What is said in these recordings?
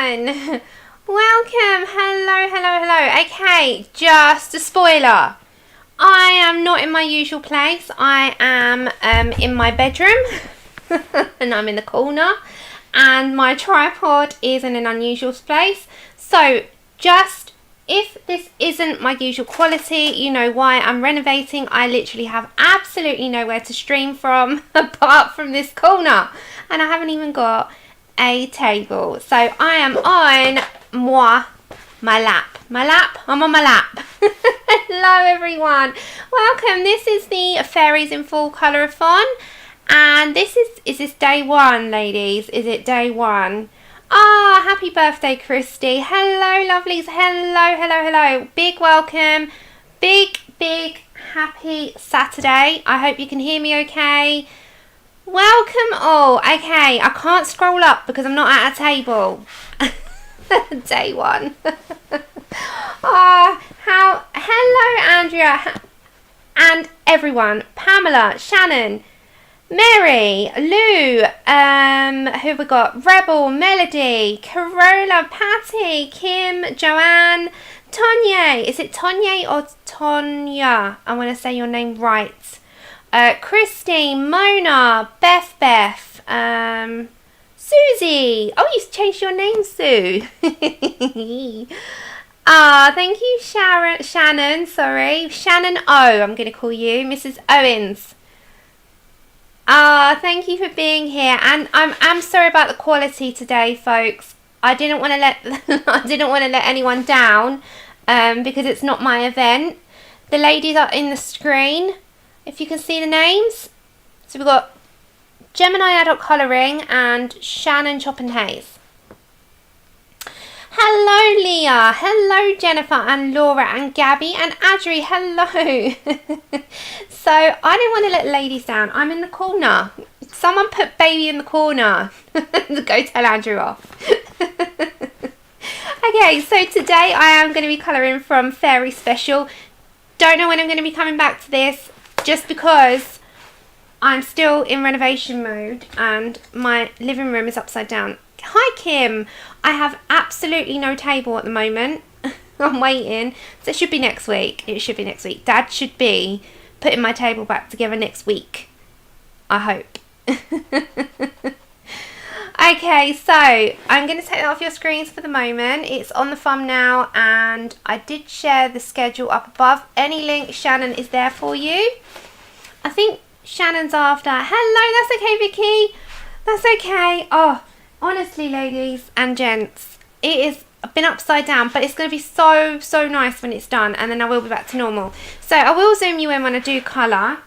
everyone. Welcome. Hello. Okay, just a spoiler. I am not in my usual place. I am in my bedroom and I'm in the corner, and my tripod is in an unusual place. So just if this isn't my usual quality, you know why. I'm renovating. I literally have absolutely nowhere to stream from apart from this corner, and I haven't even got a table. So I am on my lap. I'm on my lap. Hello everyone. Welcome. This is the Fairies in Full Colorathon, and this is this day one, ladies? Is it day one? Ah, happy birthday, Christy. Hello, lovelies. Hello. Big welcome. Big happy Saturday. I hope you can hear me okay. Welcome all. Okay, I can't scroll up because I'm not at a table. Day one. Hello, Andrea and everyone. Pamela, Shannon, Mary, Lou, who have we got? Rebel, Melody, Carola, Patty, Kim, Joanne, Tonya. Is it Tonya or Tonya? I want to say your name right. Christy, Mona, Beth, Susie. Oh, you've changed your name, Sue. Thank you, Shannon, sorry. Shannon O, I'm going to call you. Mrs. Owens. Thank you for being here. And I'm sorry about the quality today, folks. I didn't want to let anyone down, because it's not my event. The ladies are in the screen, if you can see the names. So we've got Gemini Adult Colouring and Shannon Chop and Haze. Hello, Leah. Hello, Jennifer and Laura and Gabby and Adri. Hello. So I didn't want to let the ladies down. I'm in the corner. Someone put baby in the corner. Go tell Andrew off. Okay, so today I am going to be colouring from Fairy Special. Don't know when I'm going to be coming back to this, just because I'm still in renovation mode and my living room is upside down. Hi, Kim. I have absolutely no table at the moment. I'm waiting. So it should be next week. Dad should be putting my table back together next week, I hope. Okay, so I'm going to take that off your screens for the moment. It's on the thumbnail, and I did share the schedule up above. Any link, Shannon, is there for you. I think Shannon's after. Hello, that's okay, Vicky. That's okay. Oh, honestly, ladies and gents, it's been upside down, but it's going to be so nice when it's done, and then I will be back to normal. So I will zoom you in when I do colour,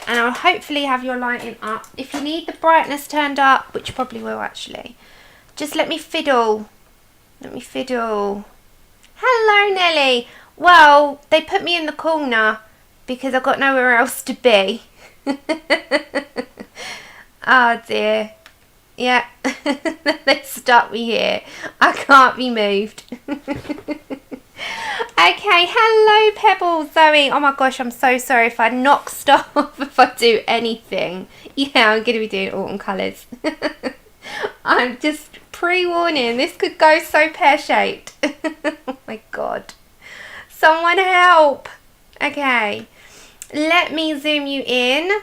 and I'll hopefully have your lighting up. If you need the brightness turned up, which you probably will actually, just let me fiddle. Hello, Nelly. Well, they put me in the corner because I've got nowhere else to be. Oh dear. Yeah, they stuck me here. I can't be moved. Okay, hello Pebbles, Zoe. Oh my gosh, I'm so sorry if I knock stuff, if I do anything. Yeah, I'm going to be doing autumn colours. I'm just pre-warning, this could go so pear-shaped. Oh my god. Someone help. Okay, let me zoom you in.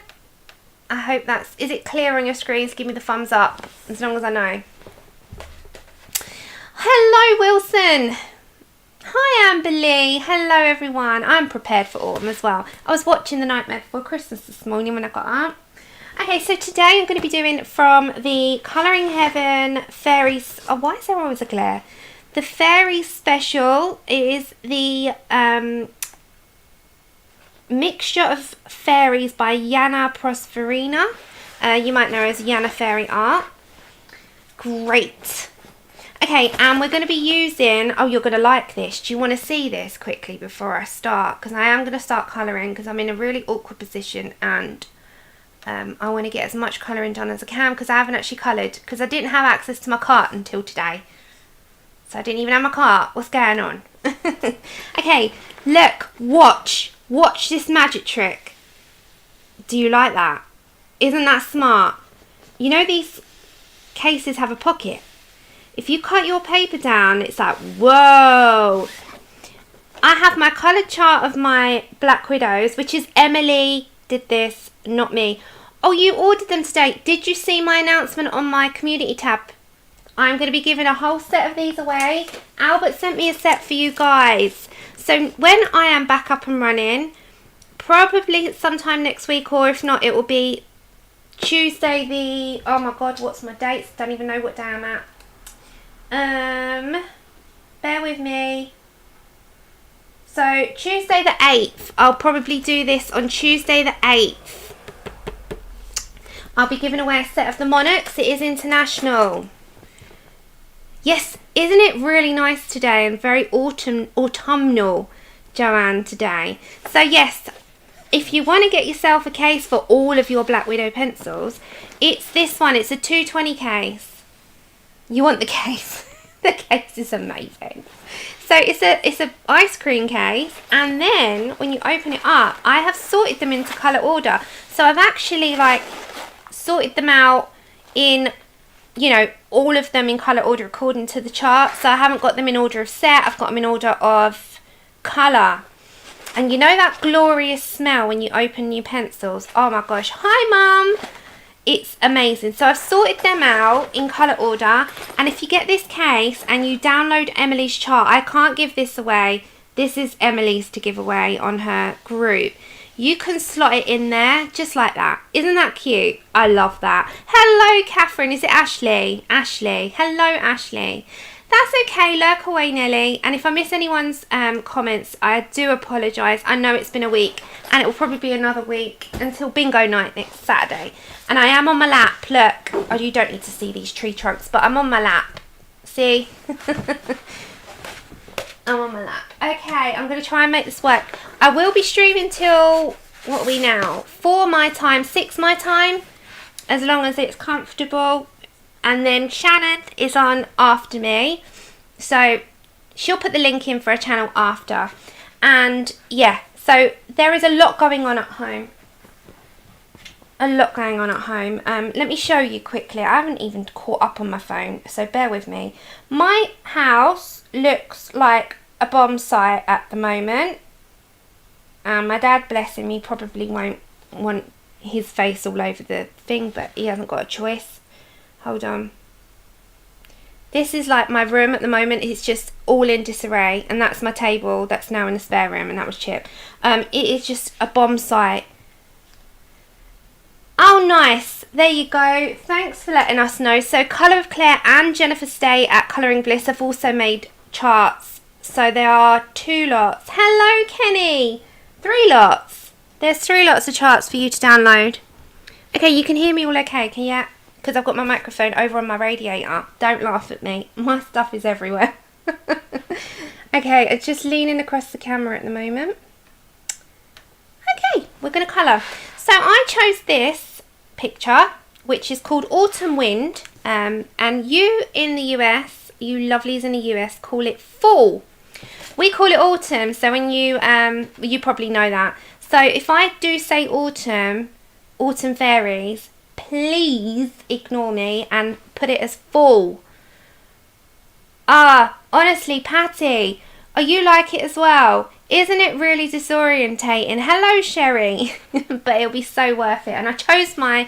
I hope that's... Is it clear on your screens? Give me the thumbs up, as long as I know. Hello, Wilson. Hi, Amber Lee. Hello, everyone. I'm prepared for autumn as well. I was watching The Nightmare Before Christmas this morning when I got up. Okay, so today I'm going to be doing from the Colouring Heaven Fairies... Oh, why is there always a glare? The Fairies Special is the... mixture of fairies by Janna Prosvirina. You might know her as Janna Fairy Art. Great. Okay, and we're going to be using... Oh, you're going to like this. Do you want to see this quickly before I start? Because I am going to start colouring because I'm in a really awkward position, and I want to get as much colouring done as I can because I haven't actually coloured because I didn't have access to my cart until today. So I didn't even have my cart. What's going on? Okay, look, watch this magic trick. Do you like that? Isn't that smart? You know these cases have a pocket. if you cut your paper down, it's like, whoa. I have my coloured chart of my Black Widows, which is Emily did this, not me. Oh, you ordered them today. Did you see my announcement on my community tab? I'm going to be giving a whole set of these away. Albert sent me a set for you guys. So when I am back up and running, probably sometime next week, or if not, it will be Tuesday the... Oh my God, what's my dates? Don't even know what day I'm at. Bear with me. So Tuesday the 8th, I'll probably do this on Tuesday the 8th. I'll be giving away a set of the Monarchs. It is international. Yes, isn't it really nice today and very autumnal, Joanne, today? So yes, if you want to get yourself a case for all of your Black Widow pencils, it's this one. It's a 220 case. You want the case. The case is amazing. So it's a ice cream case, and then when you open it up, I have sorted them into colour order. So I've actually like sorted them out in, you know, all of them in colour order according to the chart. So I haven't got them in order of set, I've got them in order of colour. And you know that glorious smell when you open new pencils? Oh my gosh. Hi Mum! It's amazing. So I've sorted them out in colour order, and if you get this case and you download Emily's chart, I can't give this away. This is Emily's to give away on her group. You can slot it in there just like that. Isn't that cute? I love that. Hello Catherine, is it Ashley? Ashley. Hello Ashley. That's okay, lurk away Nelly. And if I miss anyone's comments, I do apologise. I know it's been a week, and it will probably be another week until bingo night next Saturday. And I am on my lap, look. Oh, you don't need to see these tree trunks, but I'm on my lap. See? I'm on my lap. Okay, I'm going to try and make this work. I will be streaming till, what are we now? 4 my time, 6 my time, as long as it's comfortable. And then Shannon is on after me, so she'll put the link in for a channel after. And yeah, so there is a lot going on at home. A lot going on at home. Let me show you quickly. I haven't even caught up on my phone, so bear with me. My house looks like a bomb site at the moment. My dad, bless him, he probably won't want his face all over the thing, but he hasn't got a choice. Hold on. This is like my room at the moment. It's just all in disarray, and that's my table that's now in the spare room, and that was Chip. It is just a bomb site. Oh nice, there you go. Thanks for letting us know. So Colour of Claire and Jennifer Stay at Colouring Bliss have also made charts. So there are 2 lots. Hello Kenny. 3 lots. There's 3 lots of charts for you to download. Okay, you can hear me all okay, can you? Because I've got my microphone over on my radiator. Don't laugh at me. My stuff is everywhere. Okay, it's just leaning across the camera at the moment. Okay, we're going to colour. So I chose this picture, which is called Autumn Wind. And you in the US, you lovelies in the US, call it fall. We call it autumn, so when you probably know that. So if I do say autumn fairies, please ignore me and put it as fall. Ah, honestly, Patty, are you like it as well? Isn't it really disorientating? Hello, Sherry. But it'll be so worth it. And I chose my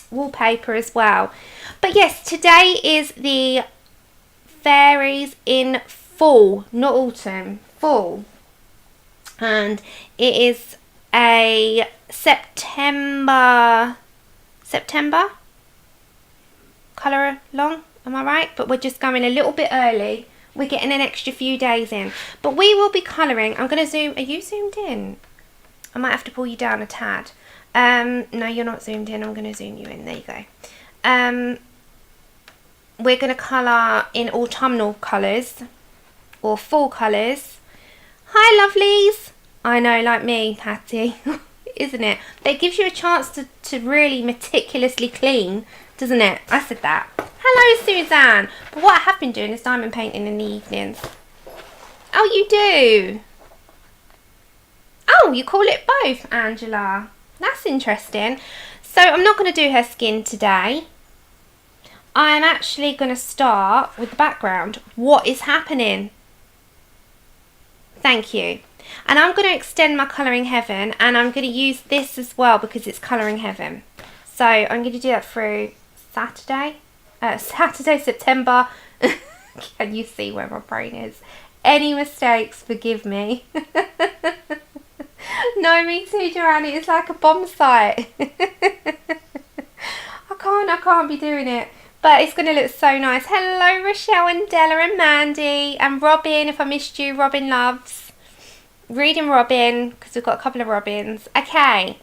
wallpaper as well. But yes, today is the fairies in fall, not autumn, fall. And it is a September colour along, am I right? But we're just going a little bit early. We're getting an extra few days in. But we will be colouring. I'm going to zoom. Are you zoomed in? I might have to pull you down a tad. No, you're not zoomed in. I'm going to zoom you in. There you go. We're going to colour in autumnal colours or fall colours. Hi, lovelies. I know, like me, Patty. Isn't it? That gives you a chance to really meticulously clean, doesn't it? I said that. Hello, Suzanne. But what I have been doing is diamond painting in the evenings. Oh, you do? Oh, you call it both, Angela. That's interesting. So I'm not going to do her skin today. I'm actually going to start with the background. What is happening? Thank you. And I'm going to extend my Colouring Heaven, and I'm going to use this as well because it's Colouring Heaven. So I'm going to do that through Saturday, September. Can you see where my brain is? Any mistakes, forgive me. No, me too, Joanne. It's like a bomb site. I can't be doing it. But it's going to look so nice. Hello, Rochelle and Della and Mandy. And Robin, if I missed you, Robin loves. Reading Robin, because we've got a couple of Robins. Okay.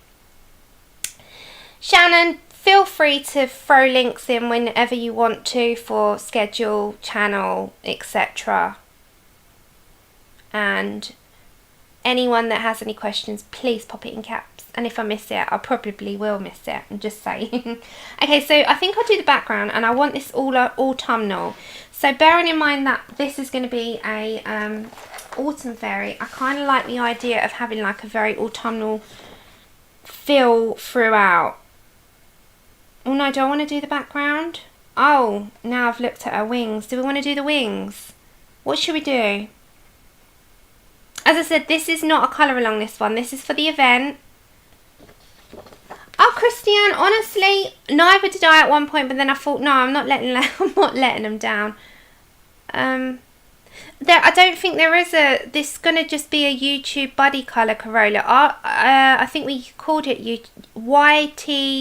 Shannon, feel free to throw links in whenever you want to for schedule, channel, etc. And anyone that has any questions, please pop it in caps. And if I miss it, I probably will miss it. I'm just saying. Okay, so I think I'll do the background, and I want this all autumnal. So bearing in mind that this is going to be a autumn fairy, I kind of like the idea of having like a very autumnal feel throughout. Oh no, do I want to do the background? Oh, now I've looked at her wings. Do we want to do the wings? What should we do? As I said, this is not a colour along this one. This is for the event. Oh, Christiane, honestly, neither did I at one point, but then I thought, no, I'm not letting them down. I don't think there is this is going to just be a YouTube buddy colour Corolla. I think we called it YTBC,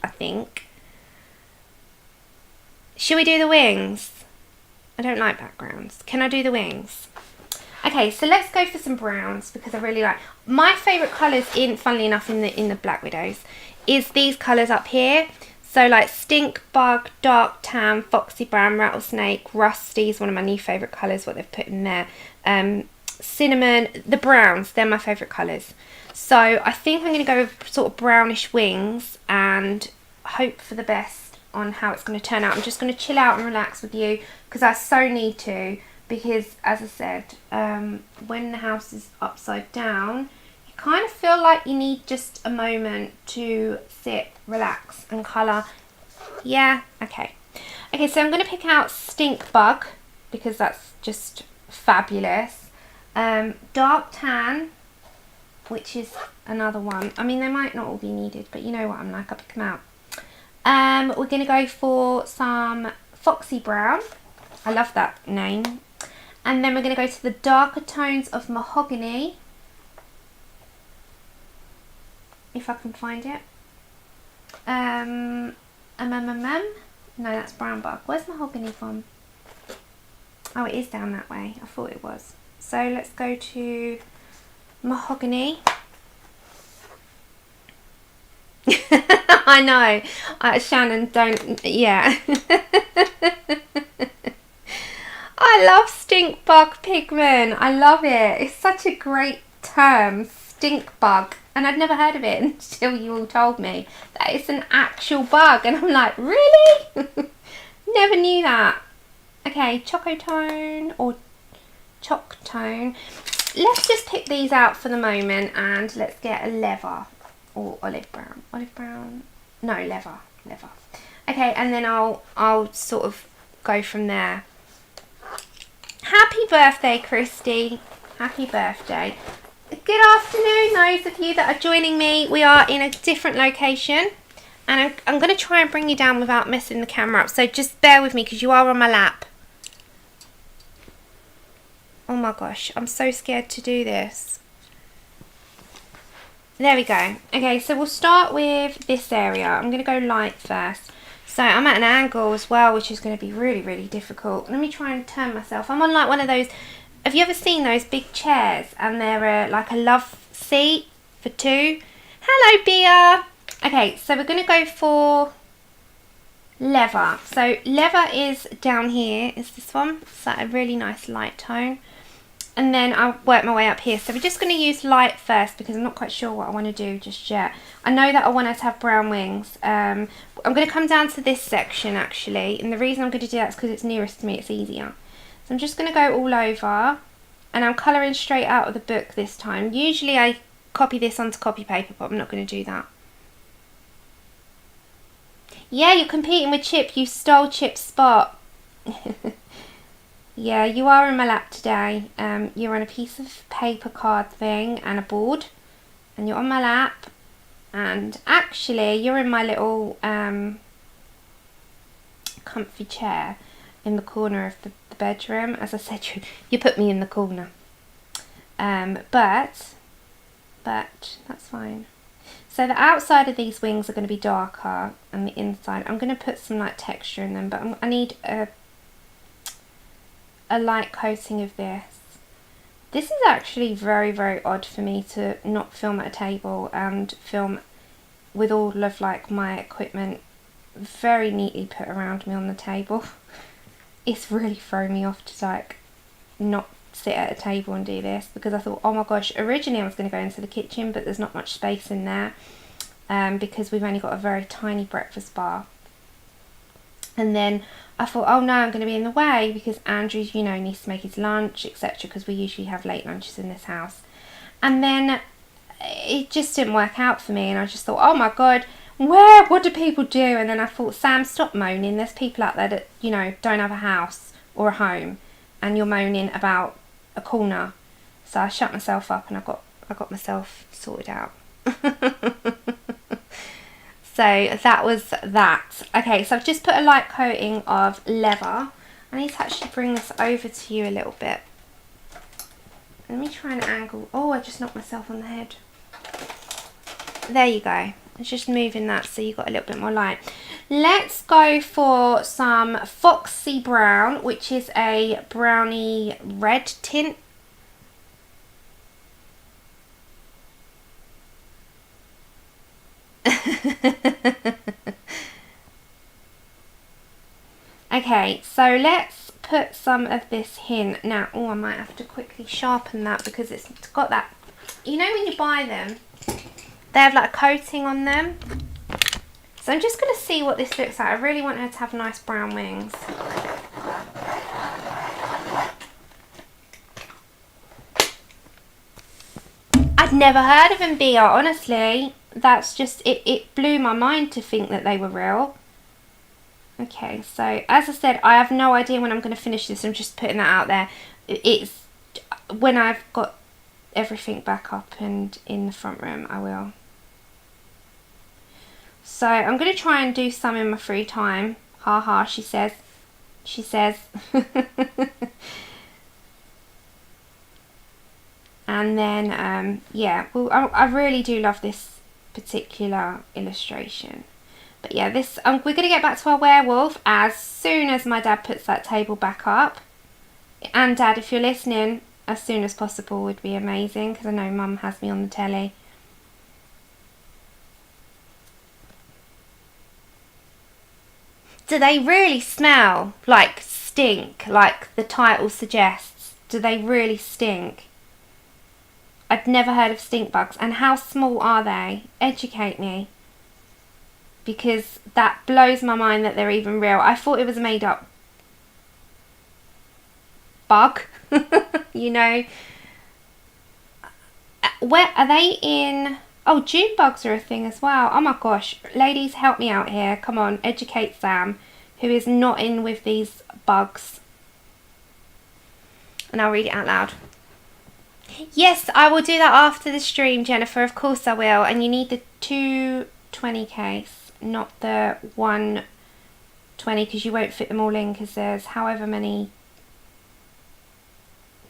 I think. Should we do the wings? I don't like backgrounds. Can I do the wings? Okay, so let's go for some browns because I really like. My favourite colours, funnily enough, in the Black Widows, is these colours up here. So like Stink Bug, Dark Tan, Foxy Brown, Rattlesnake, Rusty is one of my new favourite colours, what they've put in there. Cinnamon, the browns, they're my favourite colours. So I think I'm going to go with sort of brownish wings and hope for the best on how it's going to turn out. I'm just going to chill out and relax with you because I so need to. Because, as I said, when the house is upside down, you kind of feel like you need just a moment to sit, relax, and colour. Yeah? Okay. Okay, so I'm going to pick out Stink Bug, because that's just fabulous. Dark Tan, which is another one. I mean, they might not all be needed, but you know what I'm like, I pick them out. We're going to go for some Foxy Brown. I love that name. And then we're going to go to the darker tones of Mahogany. If I can find it. No, that's Brown Bug. Where's Mahogany from? Oh, it is down that way. I thought it was. So let's go to Mahogany. I know. Shannon, don't... Yeah. I love Stink Bug pigment. I love it. It's such a great term, Stink Bug. And I'd never heard of it until you all told me that it's an actual bug. And I'm like, really? Never knew that. Okay, Choco Tone or Choc Tone. Let's just pick these out for the moment and let's get a leather or olive brown. Olive brown? No, leather. Leather. Okay, and then I'll sort of go from there. Happy birthday, Christy. Happy birthday. Good afternoon, those of you that are joining me. We are in a different location. And I'm going to try and bring you down without messing the camera up. So just bear with me because you are on my lap. Oh my gosh, I'm so scared to do this. There we go. Okay, so we'll start with this area. I'm going to go light first. So I'm at an angle as well, which is going to be really, really difficult. Let me try and turn myself. I'm on like one of those, have you ever seen those big chairs? And they're like a love seat for two. Hello, Bia. Okay, so we're going to go for leather. So leather is down here, is this one. It's like a really nice light tone. And then I'll work my way up here. So we're just going to use light first because I'm not quite sure what I want to do just yet. I know that I want us to have brown wings. I'm going to come down to this section actually. And the reason I'm going to do that is because it's nearest to me. It's easier. So I'm just going to go all over. And I'm colouring straight out of the book this time. Usually I copy this onto copy paper, but I'm not going to do that. Yeah, you're competing with Chip. You stole Chip's spot. Yeah, you are in my lap today. You're on a piece of paper card thing and a board. And you're on my lap. And actually, you're in my little comfy chair in the corner of the bedroom. As I said, you put me in the corner. But that's fine. So the outside of these wings are going to be darker, and the inside, I'm going to put some like texture in them, but I need a light coating of this. This is actually very, very odd for me to not film at a table and film with all of like my equipment very neatly put around me on the table. It's really thrown me off to like not sit at a table and do this, because I thought, oh my gosh, originally I was going to go into the kitchen, but there's not much space in there because we've only got a very tiny breakfast bar. And then I thought, oh no, I'm going to be in the way because Andrew's, you know, needs to make his lunch, etc., because we usually have late lunches in this house. And then it just didn't work out for me, and I just thought, oh my god, what do people do? And then I thought, Sam, stop moaning. There's people out there that, you know, don't have a house or a home, and you're moaning about a corner. So I shut myself up and I got myself sorted out. So that was that. Okay, so I've just put a light coating of leather. I need to actually bring this over to you a little bit. Let me try and angle. Oh, I just knocked myself on the head. There you go. It's just moving that so you got a little bit more light. Let's go for some Foxy Brown, which is a browny red tint. Okay, so let's put some of this hint. Now, oh, I might have to quickly sharpen that because it's got that, you know when you buy them, they have like a coating on them. So I'm just going to see what this looks like. I really want her to have nice brown wings. I'd never heard of them, Bea, honestly. That's just, it blew my mind to think that they were real. Okay, so as I said, I have no idea when I'm going to finish this. I'm just putting that out there. It's when I've got everything back up and in the front room, I will. So I'm going to try and do some in my free time. Ha ha, she says. She says. And then, yeah, well, I really do love this particular illustration. But yeah, this we're going to get back to our werewolf as soon as my dad puts that table back up. And Dad, if you're listening, as soon as possible would be amazing, because I know Mum has me on the telly. Do they really smell like stink, like the title suggests? Do they really stink? I'd never heard of stink bugs. And how small are they? Educate me. Because that blows my mind that they're even real. I thought it was a made up bug. You know. Where are they in? Oh, June bugs are a thing as well. Oh my gosh. Ladies, help me out here. Come on, educate Sam, who is not in with these bugs. And I'll read it out loud. Yes, I will do that after the stream, Jennifer. Of course I will. And you need the 220 case, not the 120, because you won't fit them all in, because there's however many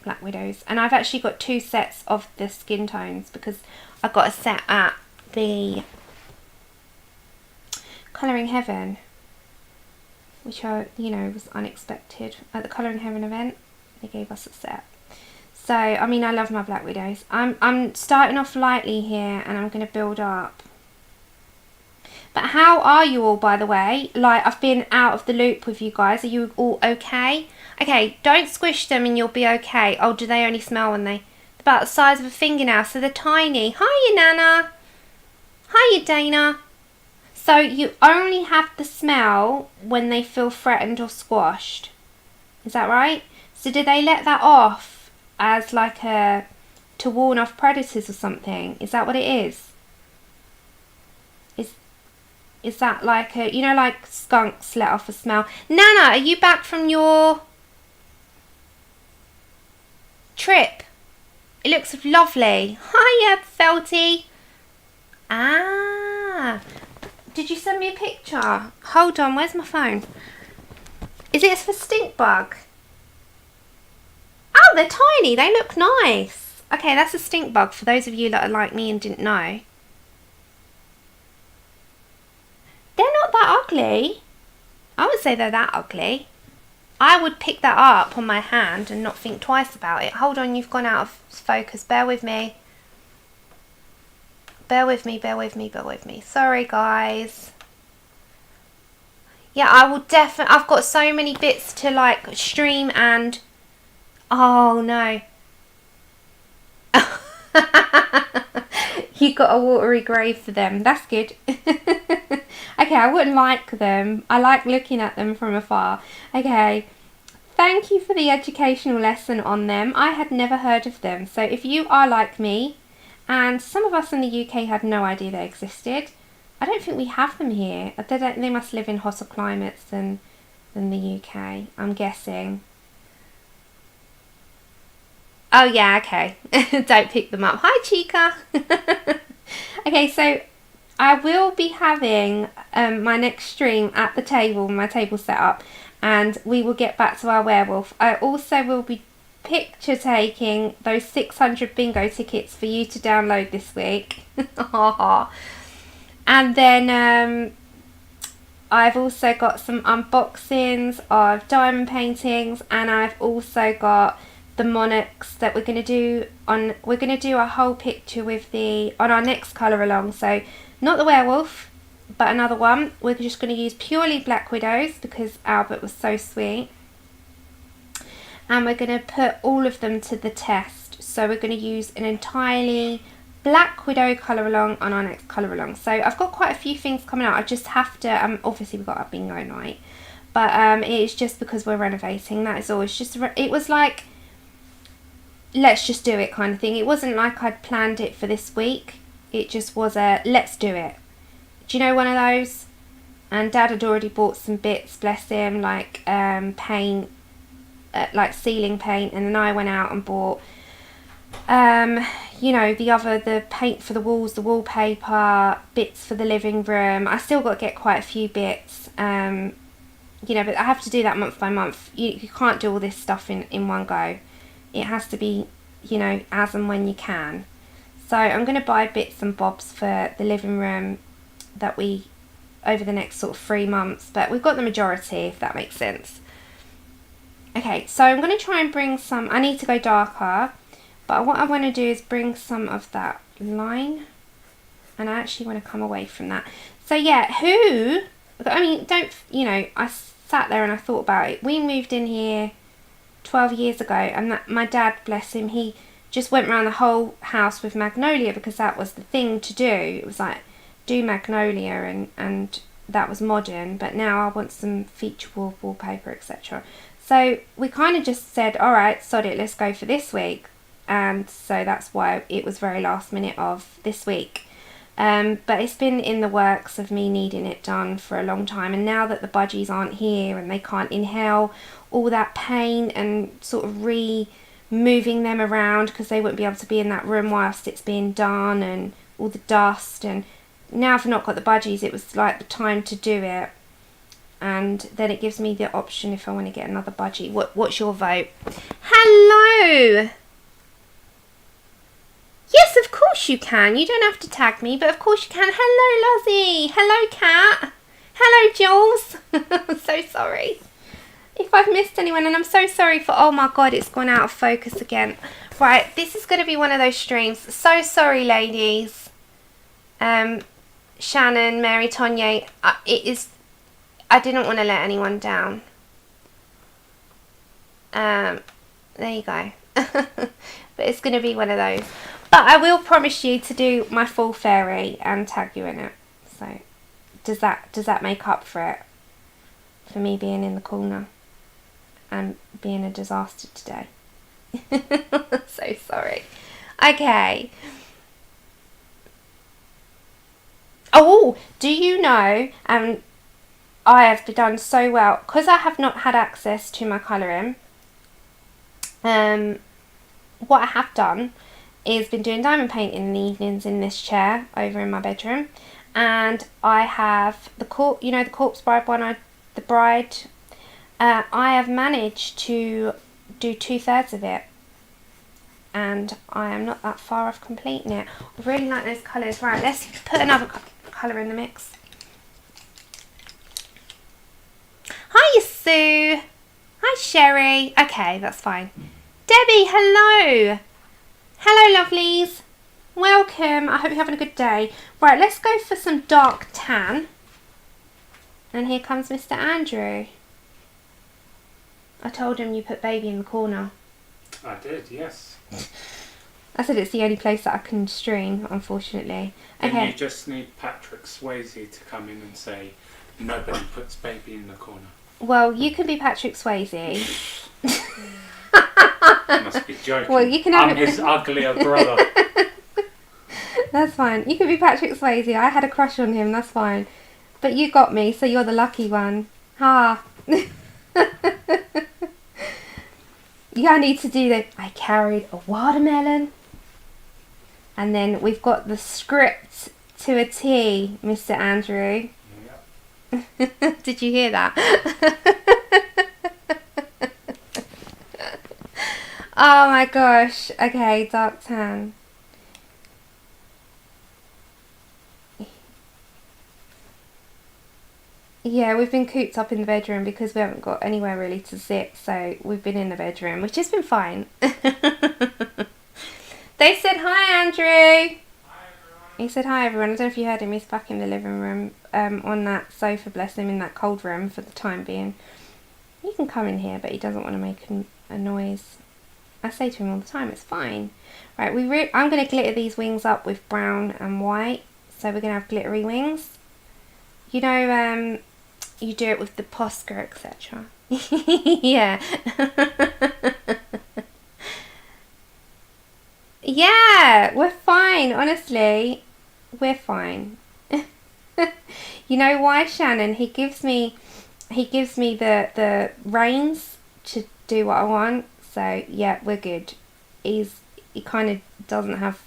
Black Widows. And I've actually got 2 sets of the skin tones, because I got a set at the Colouring Heaven, which you know, was unexpected. At the Colouring Heaven event, they gave us a set. So, I mean, I love my Black Widows. I'm starting off lightly here, and I'm going to build up. But how are you all, by the way? Like, I've been out of the loop with you guys. Are you all okay? Okay, don't squish them and you'll be okay. Oh, do they only smell when they're about the size of a fingernail? So they're tiny. Hiya, Nana. Hiya, Dana. So you only have the smell when they feel threatened or squashed. Is that right? So do they let that off as like to warn off predators or something? Is that what it is? Is that like a, you know, like skunks let off a smell? Nana, are you back from your trip? It looks lovely. Hiya, Felty. Ah, did you send me a picture? Hold on, where's my phone? Is it for stink bug? Oh, they're tiny. They look nice. Okay, that's a stink bug for those of you that are like me and didn't know. They're not that ugly. I would say they're that ugly. I would pick that up on my hand and not think twice about it. Hold on, you've gone out of focus. Bear with me. Bear with me, bear with me, bear with me. Sorry, guys. Yeah, I will definitely... I've got so many bits to, like, stream and... Oh, no. You got a watery grave for them. That's good. Okay, I wouldn't like them. I like looking at them from afar. Okay. Thank you for the educational lesson on them. I had never heard of them. So if you are like me, and some of us in the UK had no idea they existed, I don't think we have them here. They must live in hotter climates than the UK, I'm guessing. Oh yeah, okay. Don't pick them up. Hi, Chica. Okay, so I will be having my next stream at the table, my table set up, and we will get back to our werewolf. I also will be picture taking those 600 bingo tickets for you to download this week. And then I've also got some unboxings of diamond paintings, and I've also got the monarchs that we're going to do on. We're going to do a whole picture with the on our next colour along. So not the werewolf, but another one. We're just going to use purely black widows because Albert was so sweet, and we're going to put all of them to the test. So we're going to use an entirely black widow colour along on our next colour along. So I've got quite a few things coming out. I just have to obviously we've got our bingo night, but it's just because we're renovating, that is all. It's just it was like, let's just do it kind of thing. It wasn't like I'd planned it for this week. It just was a let's do it. Do you know, one of those? And Dad had already bought some bits, bless him, like paint, like ceiling paint, and then I went out and bought you know, the paint for the walls, the wallpaper, bits for the living room. I still got to get quite a few bits, you know, but I have to do that month by month. You can't do all this stuff in one go. It has to be, you know, as and when you can. So I'm going to buy bits and bobs for the living room that we, over the next sort of 3 months, but we've got the majority, if that makes sense. Okay, so I'm going to try and bring some, I need to go darker, but what I want to do is bring some of that line, and I actually want to come away from that. So yeah, I mean, don't, you know, I sat there and I thought about it. We moved in here 12 years ago, and my dad, bless him, he just went around the whole house with magnolia because that was the thing to do. It was like, do magnolia, and that was modern, but now I want some feature wall wallpaper, etc. So we kind of just said, all right, sod it, let's go for this week. And so that's why it was very last minute of this week. But it's been in the works of me needing it done for a long time, and now that the budgies aren't here and they can't inhale all that paint and sort of moving them around because they wouldn't be able to be in that room whilst it's being done, and all the dust, and now I've not got the budgies, it was like the time to do it. And then it gives me the option if I want to get another budgie. What's your vote? Hello! Yes, of course you can. You don't have to tag me, but of course you can. Hello, Lozzie. Hello, Kat. Hello, Jules. I'm so sorry if I've missed anyone, and I'm so sorry for, oh my God, it's gone out of focus again. Right, this is going to be one of those streams. So sorry, ladies. Shannon, Mary, Tonya, I didn't want to let anyone down. There you go. But it's going to be one of those. But I will promise you to do my full fairy and tag you in it. So does that make up for it? For me being in the corner and being a disaster today. So sorry. Okay. Oh, Oh, do you know, I have done so well, because I have not had access to my colouring, what I have done is been doing diamond painting in the evenings in this chair over in my bedroom, and I have the corpse bride one, the bride, I have managed to do 2/3 of it, and I am not that far off completing it. I really like those colours. Right, let's put another colour in the mix. Hi Sue. Hi Sherry. Okay, that's fine. Debbie, hello. Hello lovelies. Welcome. I hope you're having a good day. Right, let's go for some dark tan. And here comes Mr. Andrew. I told him you put baby in the corner. I did, yes. I said it's the only place that I can stream, unfortunately. Okay. Then you just need Patrick Swayze to come in and say, nobody puts baby in the corner. Well, you can be Patrick Swayze. Must be joking. Well, you can have I'm his uglier brother. That's fine. You can be Patrick Swayze. I had a crush on him, that's fine. But you got me, so you're the lucky one. Ha! Yeah, I need to do the I carried a watermelon. And then we've got the script to a T, Mr. Andrew. Yeah. Did you hear that? Oh my gosh. Okay, dark tan. Yeah, we've been cooped up in the bedroom because we haven't got anywhere really to sit, so we've been in the bedroom, which has been fine. They said hi, Andrew. Hi, everyone. He said hi, everyone. I don't know if you heard him. He's back in the living room, on that sofa, bless him, in that cold room for the time being. He can come in here, but he doesn't want to make a noise. I say to him all the time, it's fine. Right, I'm going to glitter these wings up with brown and white, so we're going to have glittery wings. You know, you do it with the Posca, etc. Yeah. Yeah, we're fine, honestly. We're fine. You know why, Shannon? He gives me the reins to do what I want. So, yeah, we're good. He kind of doesn't have,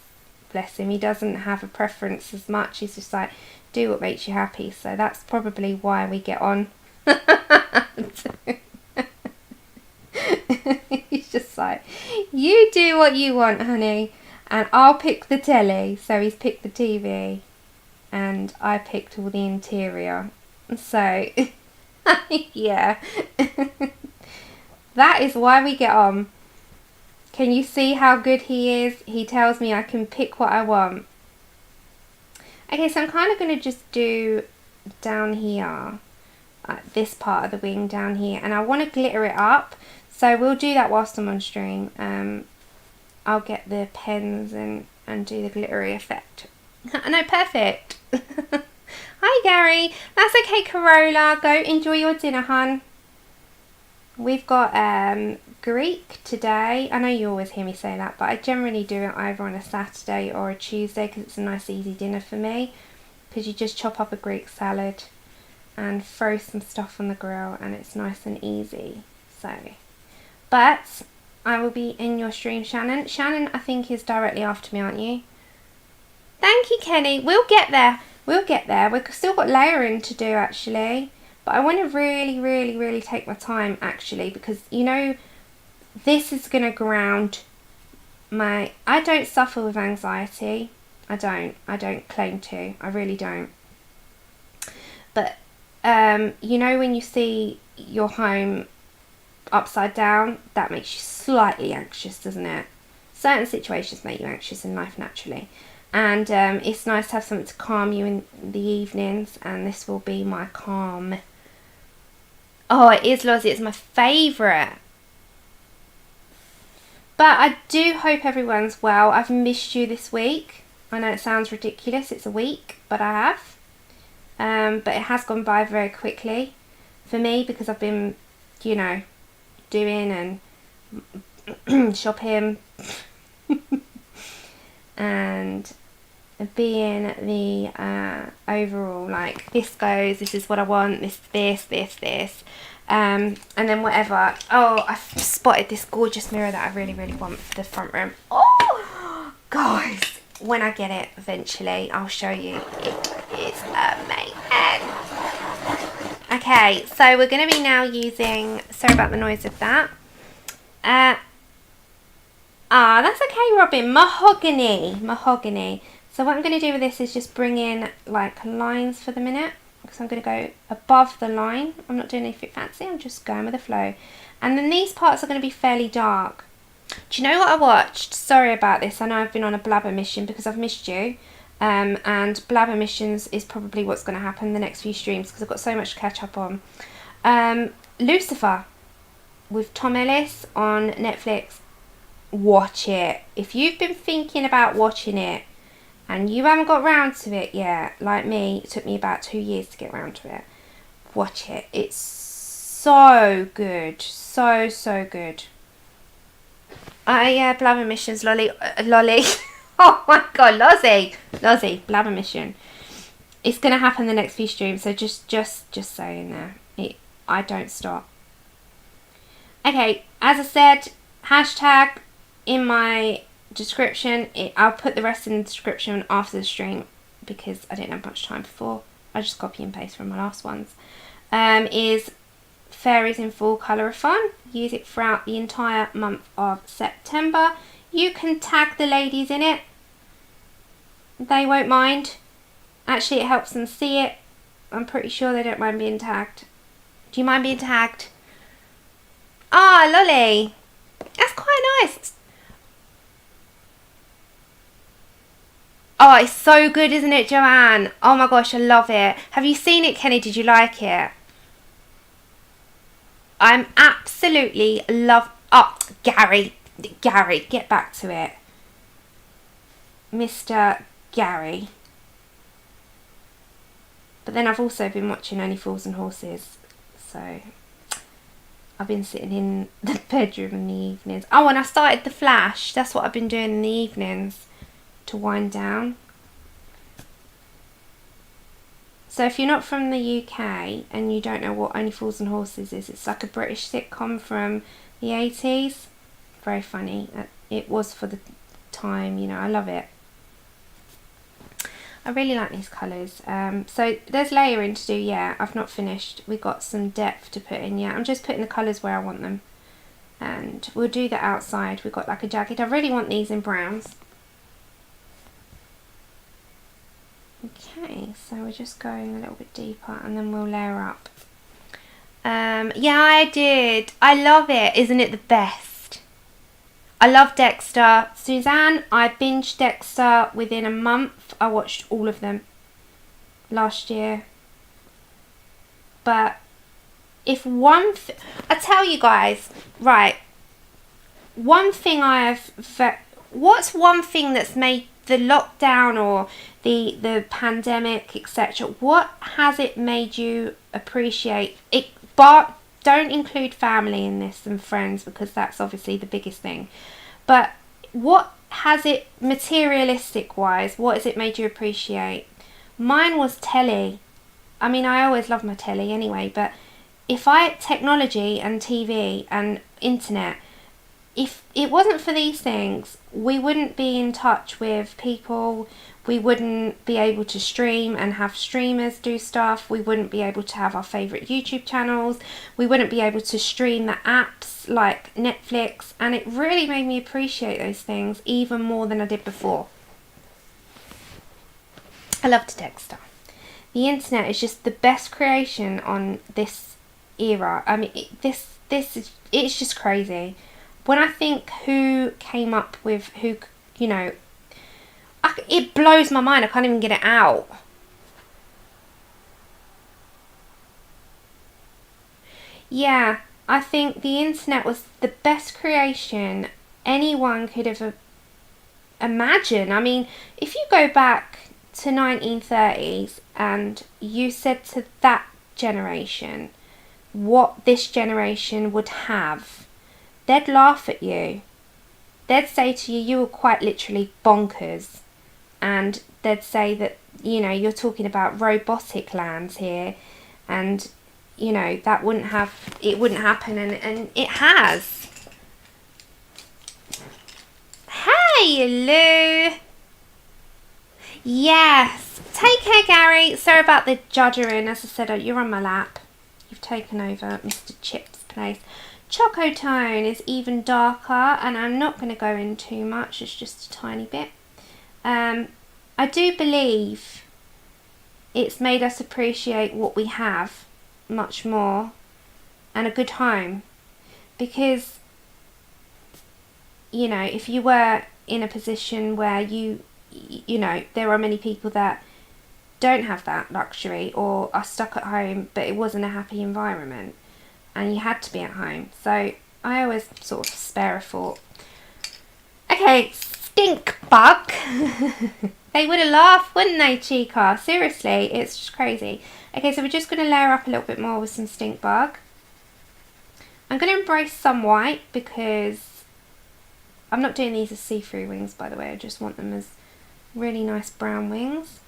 bless him, he doesn't have a preference as much. He's just like, do what makes you happy. So that's probably why we get on. He's just like, you do what you want, honey, and I'll pick the telly. So he's picked the TV and I picked all the interior. So yeah. That is why we get on. Can you see how good he is? He tells me I can pick what I want. Okay, so I'm kind of going to just do down here, this part of the wing down here, and I want to glitter it up. So we'll do that whilst I'm on stream. I'll get the pens and do the glittery effect. No, perfect. Hi Gary. That's okay, Corolla. Go enjoy your dinner, hun. We've got Greek today. I know you always hear me say that, but I generally do it either on a Saturday or a Tuesday because it's a nice easy dinner for me. Because you just chop up a Greek salad and throw some stuff on the grill and it's nice and easy. So, but I will be in your stream, Shannon. Shannon, I think, is directly after me, aren't you? Thank you, Kenny. We'll get there. We'll get there. We've still got layering to do, actually. But I want to really, really, really take my time, actually, because, you know, this is going to ground my... I don't suffer with anxiety. I don't claim to. I really don't. But, you know, when you see your home upside down, that makes you slightly anxious, doesn't it? Certain situations make you anxious in life, naturally. And it's nice to have something to calm you in the evenings, and this will be my calm. Oh, it is, Lozzie. It's my favourite. But I do hope everyone's well. I've missed you this week. I know it sounds ridiculous. It's a week, but I have. But it has gone by very quickly for me because I've been, you know, doing and shopping and being the overall, like, this goes, this is what I want, this. And then whatever. Oh, I've spotted this gorgeous mirror that I really, really want for the front room. Oh, guys, when I get it eventually, I'll show you. It is amazing. Okay, so we're going to be now using, sorry about the noise of that. That's okay, Robin. Mahogany. So what I'm going to do with this is just bring in like lines for the minute, because I'm going to go above the line. I'm not doing anything fancy, I'm just going with the flow. And then these parts are going to be fairly dark. Do you know what I watched? Sorry about this, I know I've been on a blabber mission because I've missed you. And blabber missions is probably what's going to happen in the next few streams because I've got so much to catch up on. Lucifer with Tom Ellis on Netflix. Watch it. If you've been thinking about watching it and you haven't got round to it yet, like me, it took me about 2 years to get round to it. Watch it. It's so good. So good. Blabber missions, lolly. Oh my god, Lozzie, blabber mission. It's gonna happen the next few streams, so just saying there. I don't stop. Okay, as I said, hashtag in my description. I'll put the rest in the description after the stream because I didn't have much time before. I just copy and paste from my last ones. Is Fairies in full Colorathon. Use it throughout the entire month of September. You can tag the ladies in it. They won't mind. Actually, it helps them see it. I'm pretty sure they don't mind being tagged. Do you mind being tagged? Ah, lolly. That's quite nice. Oh, it's so good, isn't it, Joanne? Oh my gosh, I love it. Have you seen it, Kenny? Did you like it? I'm absolutely love. Oh, Gary, get back to it. Mr. Gary. But then I've also been watching Only Fools and Horses. So I've been sitting in the bedroom in the evenings. Oh, and I started The Flash. That's what I've been doing in the evenings to wind down. So if you're not from the UK and you don't know what Only Fools and Horses is, it's like a British sitcom from the 80s. Very funny. It was for the time, you know. I love it. I really like these colours. So there's layering to do, yeah. I've not finished. We've got some depth to put in, yeah. I'm just putting the colours where I want them. And we'll do that outside. We've got like a jacket. I really want these in browns. Okay, so we're just going a little bit deeper and then we'll layer up. Yeah, I did. I love it. Isn't it the best? I love Dexter. Suzanne, I binged Dexter within a month. I watched all of them last year. But if I tell you guys, right, one thing what's one thing that's made the lockdown or the pandemic, etc., what has it made you appreciate it? But don't include family in this and friends, because that's obviously the biggest thing. But what has it, materialistic wise, what has it made you appreciate? Mine was telly. I mean, I always love my telly anyway, but technology and TV and internet, if it wasn't for these things, we wouldn't be in touch with people. We wouldn't be able to stream and have streamers do stuff. We wouldn't be able to have our favourite YouTube channels. We wouldn't be able to stream the apps like Netflix. And it really made me appreciate those things even more than I did before. I loved Dexter. The internet is just the best creation on this era. I mean, it's just crazy. When I think who came up with who, you know, it blows my mind. I can't even get it out. Yeah, I think the internet was the best creation anyone could have imagined. I mean, if you go back to 1930s and you said to that generation what this generation would have, they'd laugh at you. They'd say to you, you were quite literally bonkers. And they'd say that, you know, you're talking about robotic lands here, and, you know, that wouldn't happen, and it has. Hey, Lou. Yes. Take care, Gary. Sorry about the juddering. As I said, you're on my lap. You've taken over Mr. Chip's place. Choco Tone is even darker, and I'm not going to go in too much. It's just a tiny bit. I do believe it's made us appreciate what we have much more, and a good home, because, you know, if you were in a position where you know, there are many people that don't have that luxury or are stuck at home, but it wasn't a happy environment and you had to be at home. So I always sort of spare a thought. Okay, stink bug. They would have laughed, wouldn't they, Chica? Seriously, it's just crazy. Okay, so we're just going to layer up a little bit more with some stink bug. I'm going to embrace some white because I'm not doing these as see-through wings, by the way. I just want them as really nice brown wings.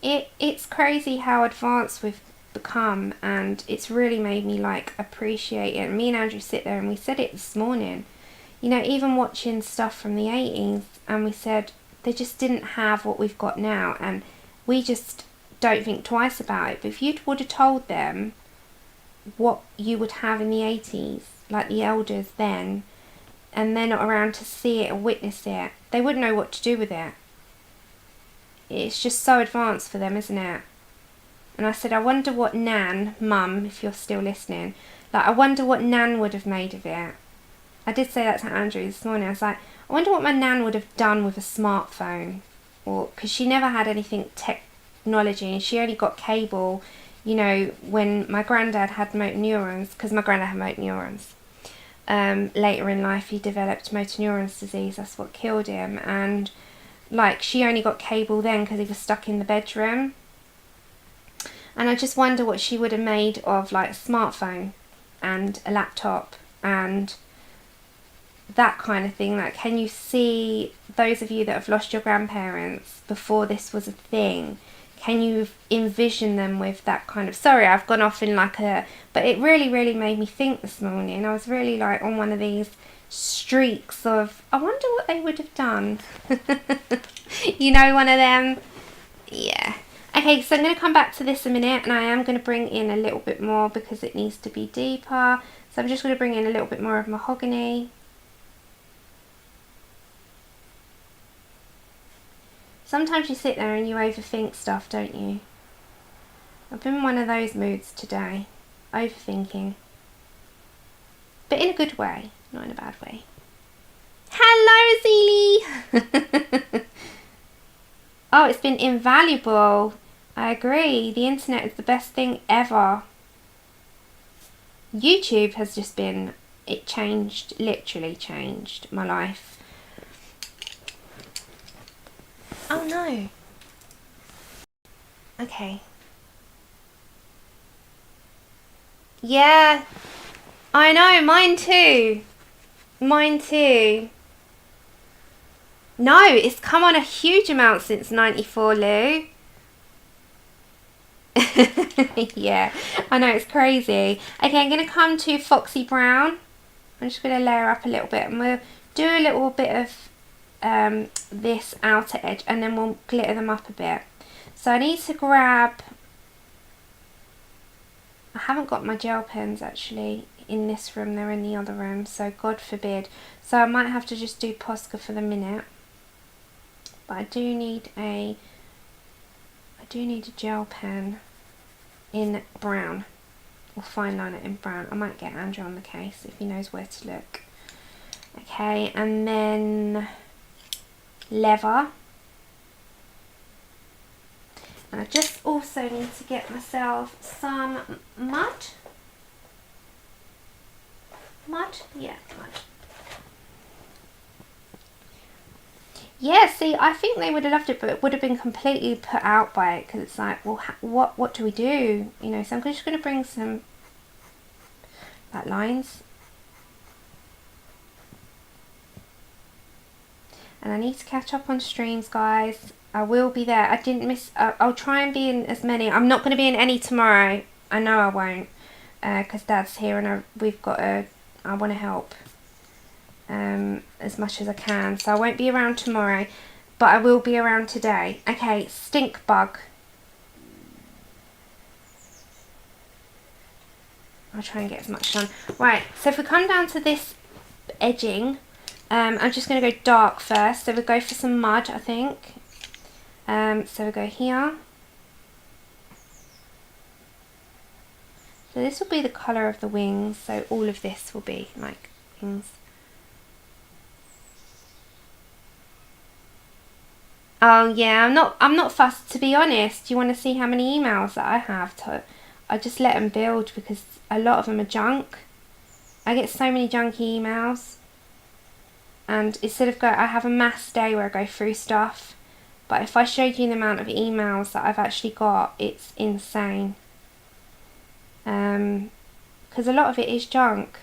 It's crazy how advanced we've become, and it's really made me like appreciate it. Me and Andrew sit there and we said it this morning, you know, even watching stuff from the 80s, and we said they just didn't have what we've got now, and we just don't think twice about it. But if you would have told them what you would have in the 80s, like the elders then, and they're not around to see it or witness it, they wouldn't know what to do with it. It's just so advanced for them, isn't it? And I said, I wonder what Nan, Mum, if you're still listening, like, I wonder what Nan would have made of it. I did say that to Andrew this morning. I was like, I wonder what my Nan would have done with a smartphone, or because she never had anything technology, and she only got cable, you know, when my granddad had motor neurons, because my granddad had motor neurons. Later in life he developed motor neurons disease. That's what killed him, and like, she only got cable then because he was stuck in the bedroom. And I just wonder what she would have made of like a smartphone and a laptop and that kind of thing. Like, can you see those of you that have lost your grandparents before this was a thing? Can you envision them with that kind of... Sorry, I've gone off in like a... But it really, really made me think this morning. I was really like on one of these streaks of, I wonder what they would have done. You know, one of them. Yeah. Okay, so I'm going to come back to this a minute, and I am going to bring in a little bit more because it needs to be deeper. So I'm just going to bring in a little bit more of mahogany. Sometimes you sit there and you overthink stuff, don't you? I've been in one of those moods today. Overthinking. But in a good way, not in a bad way. Hello, Zeely! Oh, it's been invaluable. I agree. The internet is the best thing ever. YouTube has just been... It changed, literally changed my life. Oh no. Okay. Yeah. I know, mine too. Mine too. No, it's come on a huge amount since 94, Lou. Yeah, I know, it's crazy. Okay, I'm going to come to Foxy Brown. I'm just going to layer up a little bit, and we'll do a little bit of this outer edge, and then we'll glitter them up a bit. So I need to grab... I haven't got my gel pens actually in this room, they're in the other room, so God forbid. So I might have to just do Posca for the minute. But I do need a gel pen in brown, or fine liner in brown. I might get Andrew on the case if he knows where to look. Okay, and then leather. And I just also need to get myself some mud. Mud? Yeah, mud. Yeah, see, I think they would have loved it, but it would have been completely put out by it, because it's like, well, what do we do? You know, so I'm just going to bring some like lines. And I need to catch up on streams, guys. I will be there. I didn't miss... I'll try and be in as many. I'm not going to be in any tomorrow. I know I won't. Because Dad's here and we've got a... I want to help as much as I can. So I won't be around tomorrow. But I will be around today. Okay, stink bug. I'll try and get as much done. Right, so if we come down to this edging... I'm just going to go dark first. So we'll go for some mud, I think. So we'll go here. So this will be the colour of the wings. So all of this will be like wings. Oh yeah, I'm not fussed, to be honest. You want to see how many emails that I have? I just let them build because a lot of them are junk. I get so many junky emails. And instead of I have a mass day where I go through stuff. But if I showed you the amount of emails that I've actually got, it's insane. Because a lot of it is junk.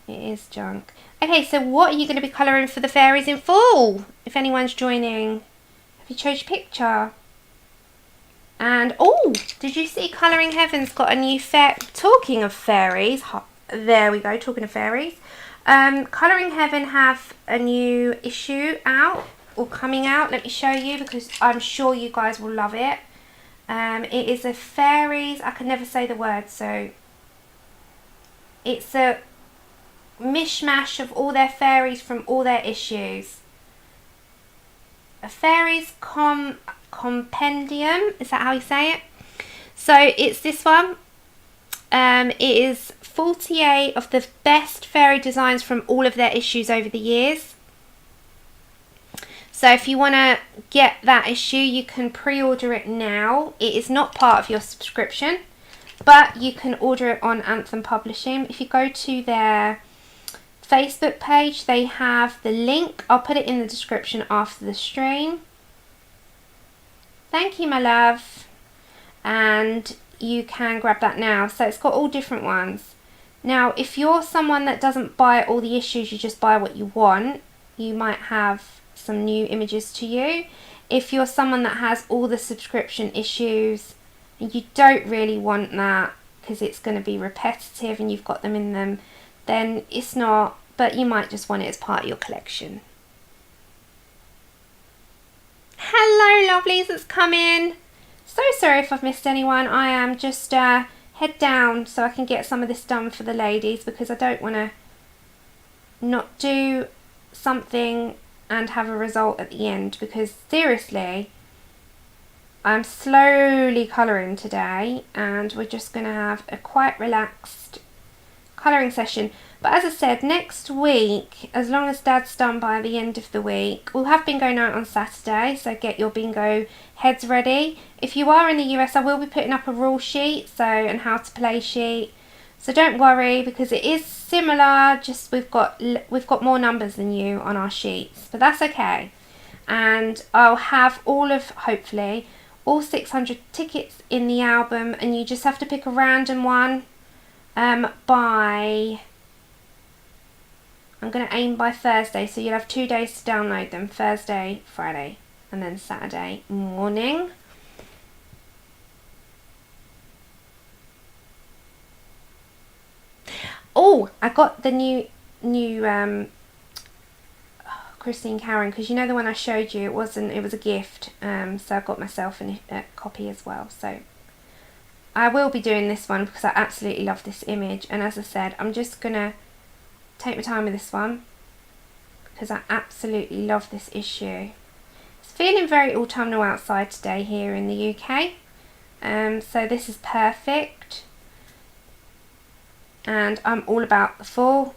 It is junk. Okay, so what are you going to be colouring for the fairies in fall? If anyone's joining. Have you chose your picture? And, oh, did you see Colouring Heaven's got a new talking of fairies, there we go, talking of fairies. Colouring Heaven have a new issue out, or coming out. Let me show you, because I'm sure you guys will love it. It is a fairies, I can never say the word, so it's a mishmash of all their fairies from all their issues. A fairies compendium, is that how you say it? So it's this one. It is 48 of the best fairy designs from all of their issues over the years. So if you want to get that issue, you can pre-order it now. It is not part of your subscription, but you can order it on Anthem Publishing. If you go to their Facebook page, they have the link. I'll put it in the description after the stream. Thank you, my love. And you can grab that now. So it's got all different ones. Now, if you're someone that doesn't buy all the issues, you just buy what you want, you might have some new images to you. If you're someone that has all the subscription issues, and you don't really want that because it's going to be repetitive and you've got them in them, then it's not, but you might just want it as part of your collection. Hello lovelies that's come in. So sorry if I've missed anyone. I am just head down so I can get some of this done for the ladies, because I don't want to not do something and have a result at the end, because seriously, I'm slowly colouring today and we're just going to have a quite relaxed colouring session. But as I said, next week, as long as Dad's done by the end of the week, we'll have bingo night on Saturday, so get your bingo heads ready. If you are in the US, I will be putting up a rule sheet and how to play sheet. So don't worry, because it is similar, just we've got more numbers than you on our sheets, but that's okay. And I'll have hopefully all 600 tickets in the album, and you just have to pick a random one by, I'm going to aim by Thursday, so you'll have 2 days to download them, Thursday, Friday, and then Saturday morning. Oh, I got the new Christine Karen, because you know the one I showed you, it was a gift, so I got myself a copy as well. So I will be doing this one because I absolutely love this image, and as I said, I'm just gonna take my time with this one because I absolutely love this issue. It's feeling very autumnal outside today here in the UK, so this is perfect. And I'm all about the fall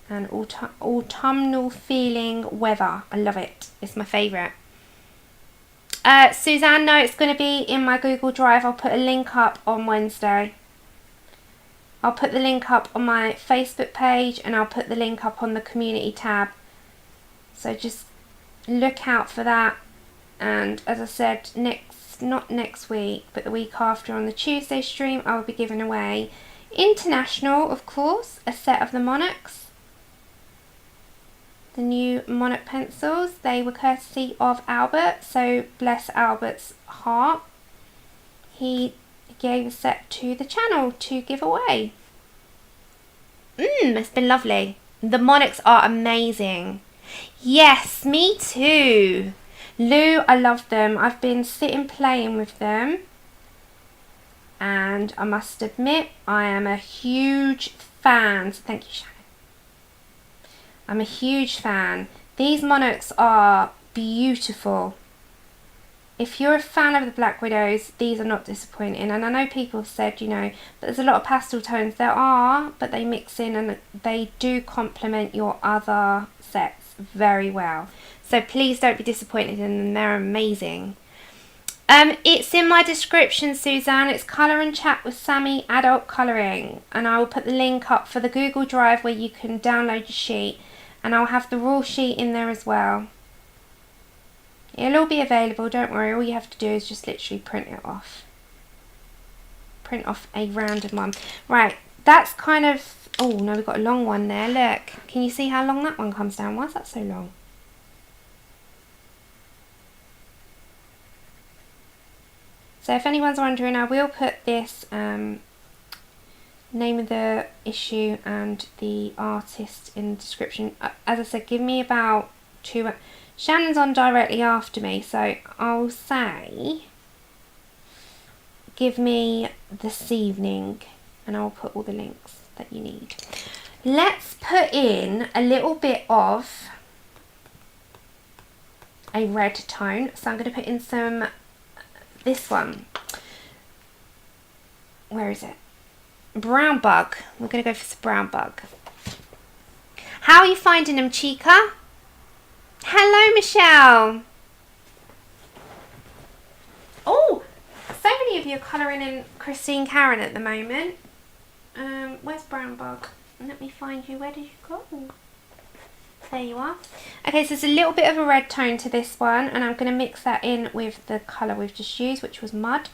and autumnal feeling weather. I love it. It's my favourite. Suzanne, no, it's going to be in my Google Drive. I'll put a link up on Wednesday. I'll put the link up on my Facebook page, and I'll put the link up on the community tab. So just look out for that. And as I said, not next week, but the week after on the Tuesday stream, I will be giving away International, of course, a set of the Monarchs. The new Monarch pencils, they were courtesy of Albert, so bless Albert's heart. He gave a set to the channel to give away. It's been lovely. The Monarchs are amazing. Yes, me too. Lou, I love them. I've been sitting playing with them. And I must admit, I am a huge fan. So thank you, Shannon. I'm a huge fan. These Monarchs are beautiful. If you're a fan of the Black Widows, these are not disappointing. And I know people have said, you know, there's a lot of pastel tones. There are, but they mix in and they do complement your other sets very well. So please don't be disappointed in them. They're amazing. It's in my description, Suzanne. It's Colour and Chat with Sammy Adult Colouring. And I will put the link up for the Google Drive where you can download your sheet. And I'll have the raw sheet in there as well. It'll all be available, don't worry. All you have to do is just literally print it off. Print off a random one. Right, that's kind of... Oh, no, we've got a long one there. Look, can you see how long that one comes down? Why is that so long? So if anyone's wondering, I will put this name of the issue and the artist in the description. As I said, give me about 2... Shannon's on directly after me, so I'll say give me this evening and I'll put all the links that you need. Let's put in a little bit of a red tone. So I'm going to put in some, this one. Where is it? Brown Bug. We're going to go for some Brown Bug. How are you finding them, Chica? Hello, Michelle. Oh, so many of you are colouring in Christine Karen at the moment. Where's Brown Bug? Let me find you. Where did you go? There you are. Okay, so there's a little bit of a red tone to this one, and I'm going to mix that in with the colour we've just used, which was Mud.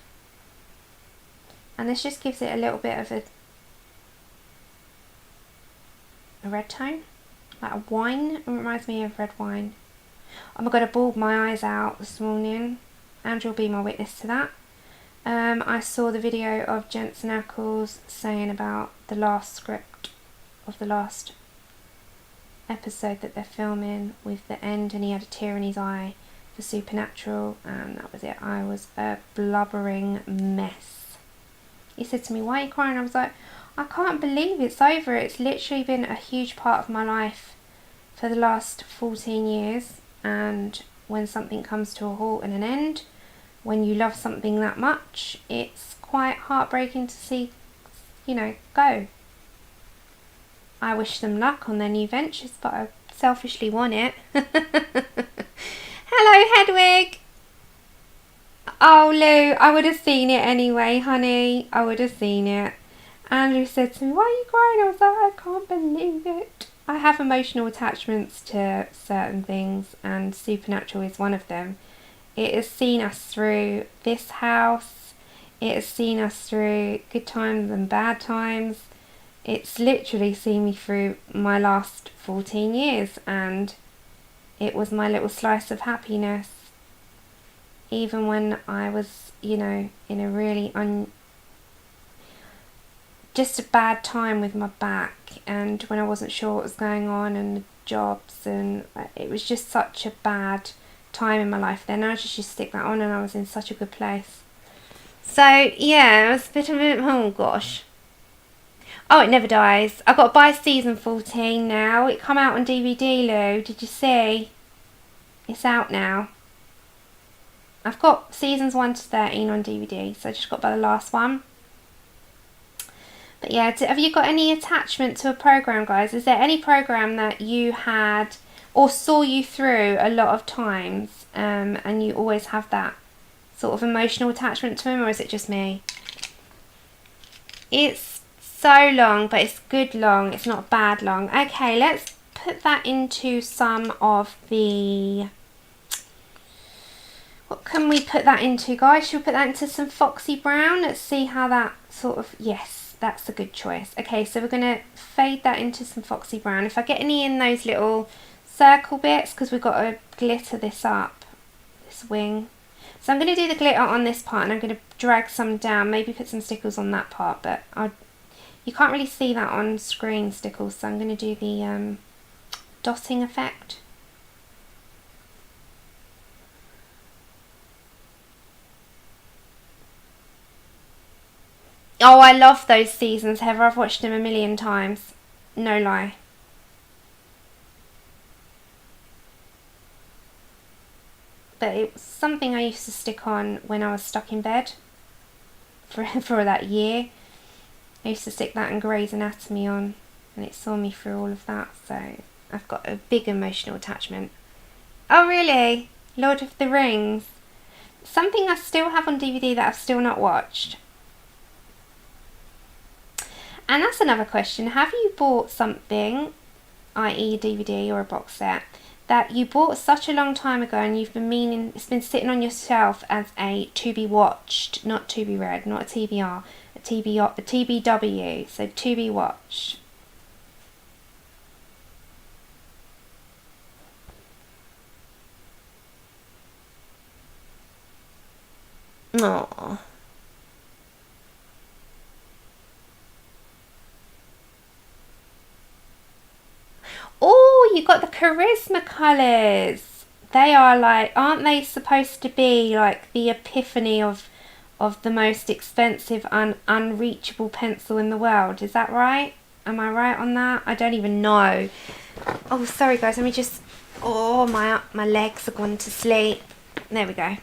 And this just gives it a little bit of a red tone. Like a wine. It reminds me of red wine. Oh my god, I bawled my eyes out this morning. Andrew will be my witness to that. I saw the video of Jensen Ackles saying about the last script of the last episode that they're filming with the end, and he had a tear in his eye for Supernatural, and that was it. I was a blubbering mess. He said to me, "Why are you crying?" I was like, I can't believe it's over. It's literally been a huge part of my life for the last 14 years, and when something comes to a halt and an end, when you love something that much, it's quite heartbreaking to see, you know, go. I wish them luck on their new ventures, but I selfishly want it. Hello, Hedwig. Oh, Lou, I would have seen it anyway, honey. I would have seen it. Andrew said to me, "Why are you crying?" I was like, I can't believe it. I have emotional attachments to certain things, and Supernatural is one of them. It has seen us through this house. It has seen us through good times and bad times. It's literally seen me through my last 14 years, and it was my little slice of happiness. Even when I was, you know, in a really just a bad time with my back, and when I wasn't sure what was going on, and the jobs, and it was just such a bad time in my life. Then I just stick that on, and I was in such a good place. So yeah, it was a bit of a, oh gosh. Oh, It Never Dies. I've got to buy season 14 now. It come out on DVD, Lou. Did you see? It's out now. I've got seasons 1 to 13 on DVD, so I just got to buy the last one. But yeah, have you got any attachment to a program, guys? Is there any program that you had or saw you through a lot of times, and you always have that sort of emotional attachment to them, or is it just me? It's so long, but it's good long. It's not bad long. Okay, let's put that into some of the... What can we put that into, guys? Should we put that into some Foxy Brown? Let's see how that sort of... Yes, That's a good choice. Okay, so we're going to fade that into some Foxy Brown. If I get any in those little circle bits, because we've got to glitter this up, this wing. So I'm going to do the glitter on this part, and I'm going to drag some down, maybe put some stickles on that part, but you can't really see that on screen, stickles, so I'm going to do the dotting effect. Oh, I love those seasons, Heather. I've watched them a million times. No lie. But it was something I used to stick on when I was stuck in bed for that year. I used to stick that and Grey's Anatomy on, and it saw me through all of that, so I've got a big emotional attachment. Oh really? Lord of the Rings. Something I still have on DVD that I've still not watched. And that's another question. Have you bought something, i.e. a DVD or a box set, that you bought such a long time ago and you've been meaning, it's been sitting on your shelf as a to be watched, not to be read, not a TBR, a TBW, so to be watched. Aww. Oh, you got the Charisma colours. They are like, aren't they supposed to be like the epiphany of the most expensive and unreachable pencil in the world? Is that right? Am I right on that? I don't even know. Oh, sorry guys, let me just, oh, my legs are gone to sleep. There we go.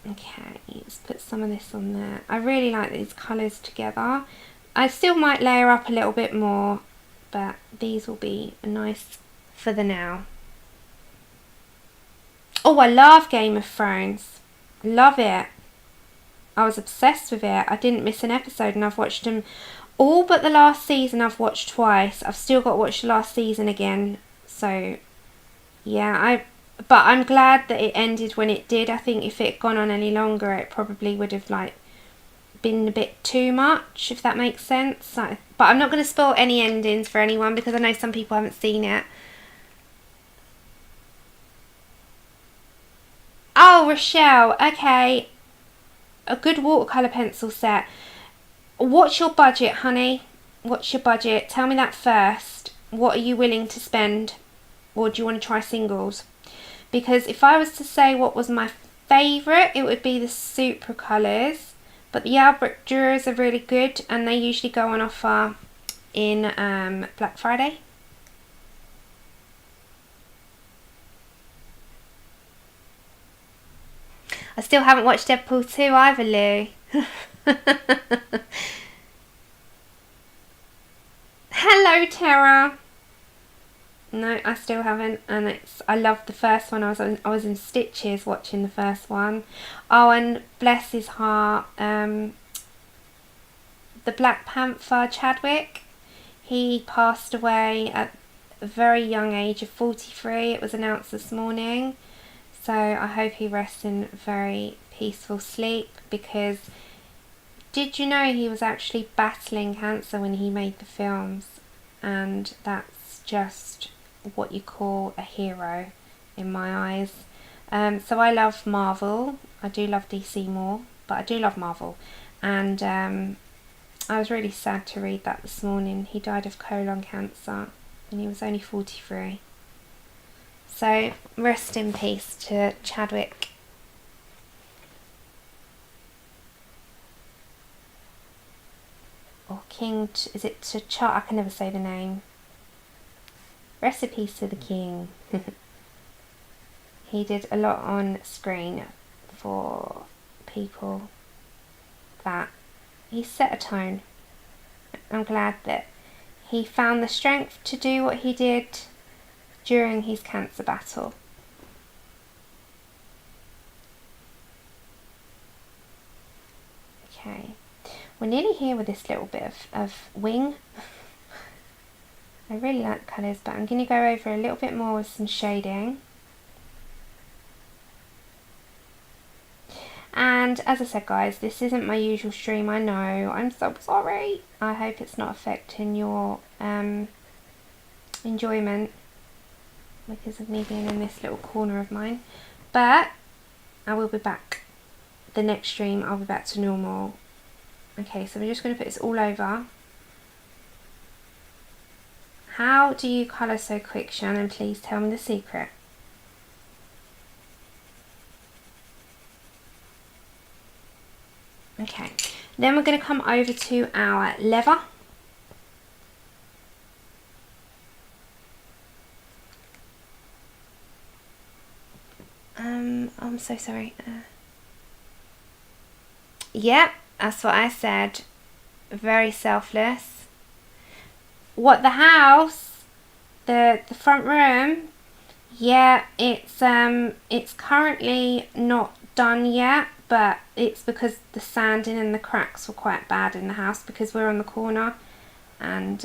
Okay, let's put some of this on there. I really like these colours together. I still might layer up a little bit more, but these will be nice for the now. Oh, I love Game of Thrones. Love it. I was obsessed with it. I didn't miss an episode, and I've watched them all but the last season. I've watched twice. I've still got to watch the last season again. So, yeah, but I'm glad that it ended when it did. I think if it had gone on any longer, it probably would have like been a bit too much, if that makes sense. So, but I'm not going to spoil any endings for anyone because I know some people haven't seen it. Oh, Rochelle, okay. A good watercolour pencil set. What's your budget, honey? What's your budget? Tell me that first. What are you willing to spend? Or do you want to try singles? Because if I was to say what was my favourite, it would be the Supra colours. But the Albrecht Dürers are really good, and they usually go on offer in Black Friday. I still haven't watched Deadpool 2 either, Lou. Hello, Tara. No, I still haven't, and I loved the first one. I was in stitches watching the first one. Oh, and bless his heart, the Black Panther Chadwick, he passed away at a very young age of 43. It was announced this morning, so I hope he rests in very peaceful sleep, because did you know he was actually battling cancer when he made the films? And that's just what you call a hero in my eyes. So I love Marvel. I do love DC more, but I do love Marvel. And I was really sad to read that this morning. He died of colon cancer and he was only 43. So rest in peace to Chadwick. Or King, is it T'Challa? I can never say the name. Rest in peace to the king. He did a lot on screen for people that he set a tone. I'm glad that he found the strength to do what he did during his cancer battle. Okay, we're nearly here with this little bit of wing. I really like the colours, but I'm going to go over a little bit more with some shading. And as I said, guys, this isn't my usual stream, I know. I'm so sorry. I hope it's not affecting your enjoyment because of me being in this little corner of mine. But I will be back. The next stream, I'll be back to normal. Okay, so we're just going to put this all over. How do you colour so quick, Shannon? Please tell me the secret. Okay, then we're going to come over to our leather. I'm so sorry. Yep, that's what I said. Very selfless. What, the house? The front room? Yeah, it's currently not done yet, but it's because the sanding and the cracks were quite bad in the house because we're on the corner, and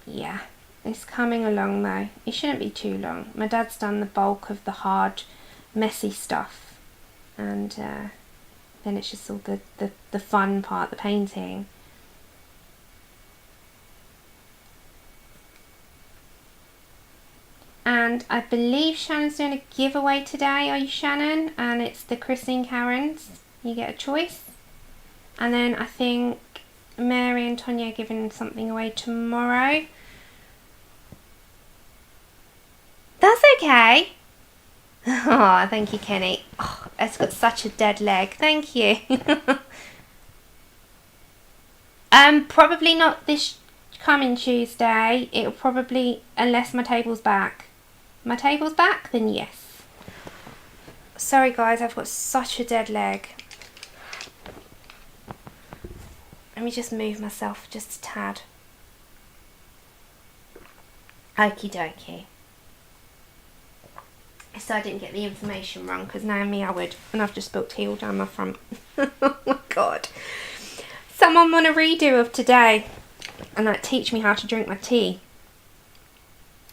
yeah, it's coming along though. It shouldn't be too long. My dad's done the bulk of the hard, messy stuff, and then it's just all the fun part, the painting. And I believe Shannon's doing a giveaway today. Are you, Shannon? And it's the christening Karens. You get a choice. And then I think Mary and Tonya are giving something away tomorrow. That's okay. Oh, thank you, Kenny. Oh, it's got such a dead leg. Thank you. Probably not this coming Tuesday. It'll probably, unless my table's back. My table's back, then yes. Sorry guys, I've got such a dead leg. Let me just move myself just a tad. Okie dokie. So I didn't get the information wrong, because Naomi I would, and I've just spilled tea all down my front. Oh my god. Someone want a redo of today and like teach me how to drink my tea.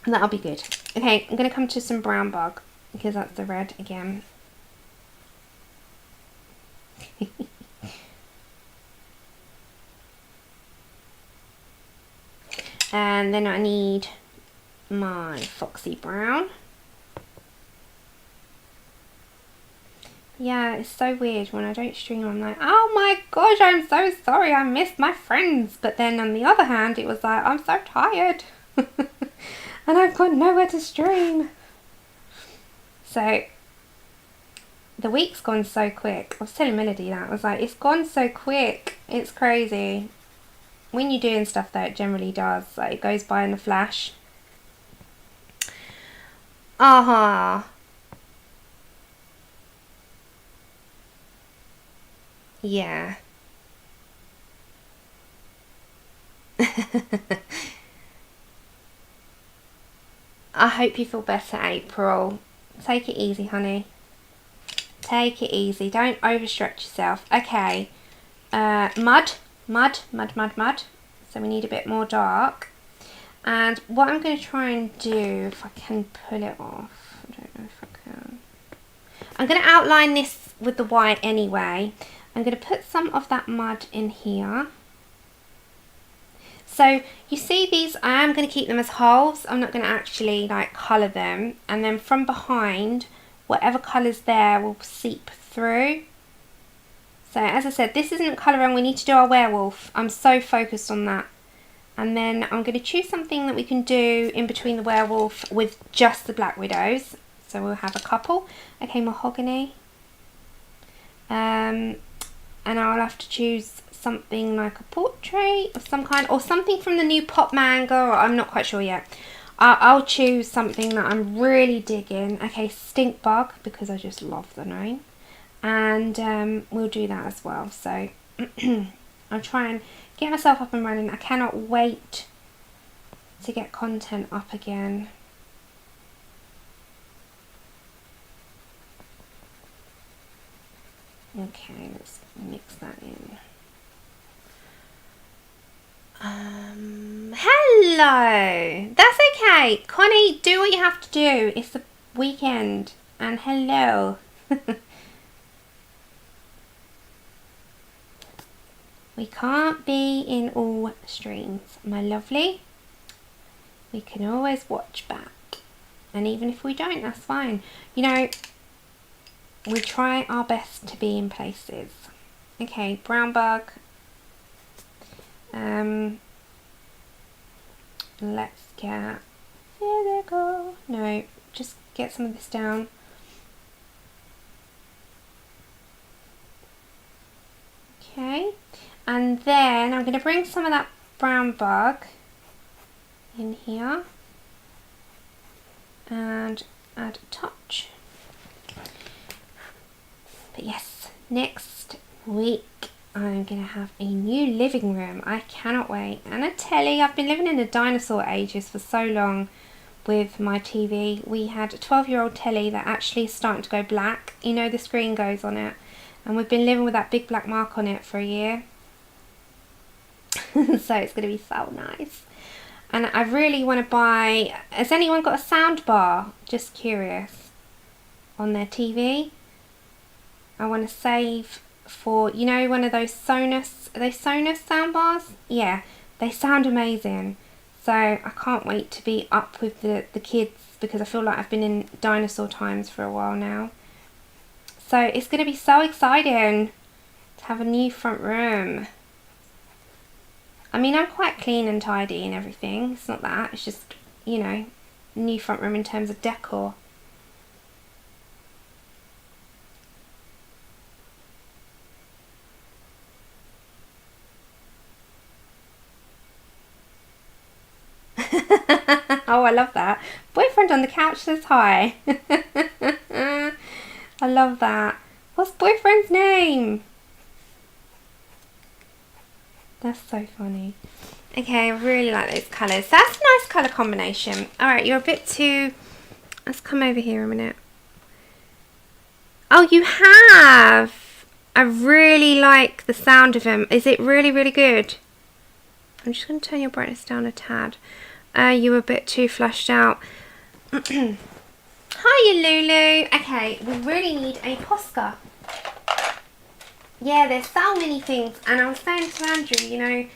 And that'll be good. Okay, I'm going to come to some brown bug, because that's the red again. And then I need my foxy brown. Yeah, it's so weird when I don't stream. I'm like, oh my gosh, I'm so sorry, I missed my friends. But then on the other hand, it was like, I'm so tired. And I've got nowhere to stream. So, the week's gone so quick. I was telling Melody that. I was like, it's gone so quick. It's crazy. When you're doing stuff though, it generally does. Like, it goes by in a flash. Uh-huh. Yeah. I hope you feel better, April. Take it easy, honey. Take it easy. Don't overstretch yourself. Okay. Mud. So we need a bit more dark. And what I'm going to try and do, if I can pull it off. I don't know if I can. I'm going to outline this with the white anyway. I'm going to put some of that mud in here. So you see these, I am going to keep them as holes. I'm not going to actually like colour them. And then from behind, whatever colour's there will seep through. So as I said, this isn't colouring. We need to do our werewolf. I'm so focused on that. And then I'm going to choose something that we can do in between the werewolf with just the black widows. So we'll have a couple. Okay, mahogany. And I'll have to choose something like a portrait of some kind, or something from the new pop manga, or I'm not quite sure yet. I'll choose something that I'm really digging. Okay, stink bug, because I just love the name. And we'll do that as well. So I'll try and get myself up and running. I cannot wait to get content up again. Okay, let's mix that in. Hello! That's okay. Connie, do what you have to do. It's the weekend. And hello. We can't be in all streams, my lovely. We can always watch back. And even if we don't, that's fine. You know, we try our best to be in places. Okay, brown bug. Let's get, here they go. No, just get some of this down. Okay, and then I'm going to bring some of that brown bug in here and add a touch. But yes, next week I'm going to have a new living room. I cannot wait. And a telly. I've been living in the dinosaur ages for so long with my TV. We had a 12-year-old telly that actually is starting to go black. You know, the screen goes on it. And we've been living with that big black mark on it for a year. So it's going to be so nice. And I really want to buy... Has anyone got a sound bar? Just curious. On their TV. I want to save for, you know, one of those Sonos, are they Sonos sound bars? Yeah, they sound amazing. So I can't wait to be up with the kids, because I feel like I've been in dinosaur times for a while now. So it's going to be so exciting to have a new front room. I mean, I'm quite clean and tidy and everything. It's not that, it's just, you know, new front room in terms of decor. Oh, I love that. Boyfriend on the couch says hi. I love that. What's boyfriend's name? That's so funny. Okay, I really like those colours. That's a nice colour combination. Alright, you're a bit too... Let's come over here a minute. Oh, you have! I really like the sound of them. Is it really, really good? I'm just going to turn your brightness down a tad. You were a bit too flushed out. Hiya, Lulu. Okay, we really need a Posca. Yeah, there's so many things. And I was saying to Andrew, you know,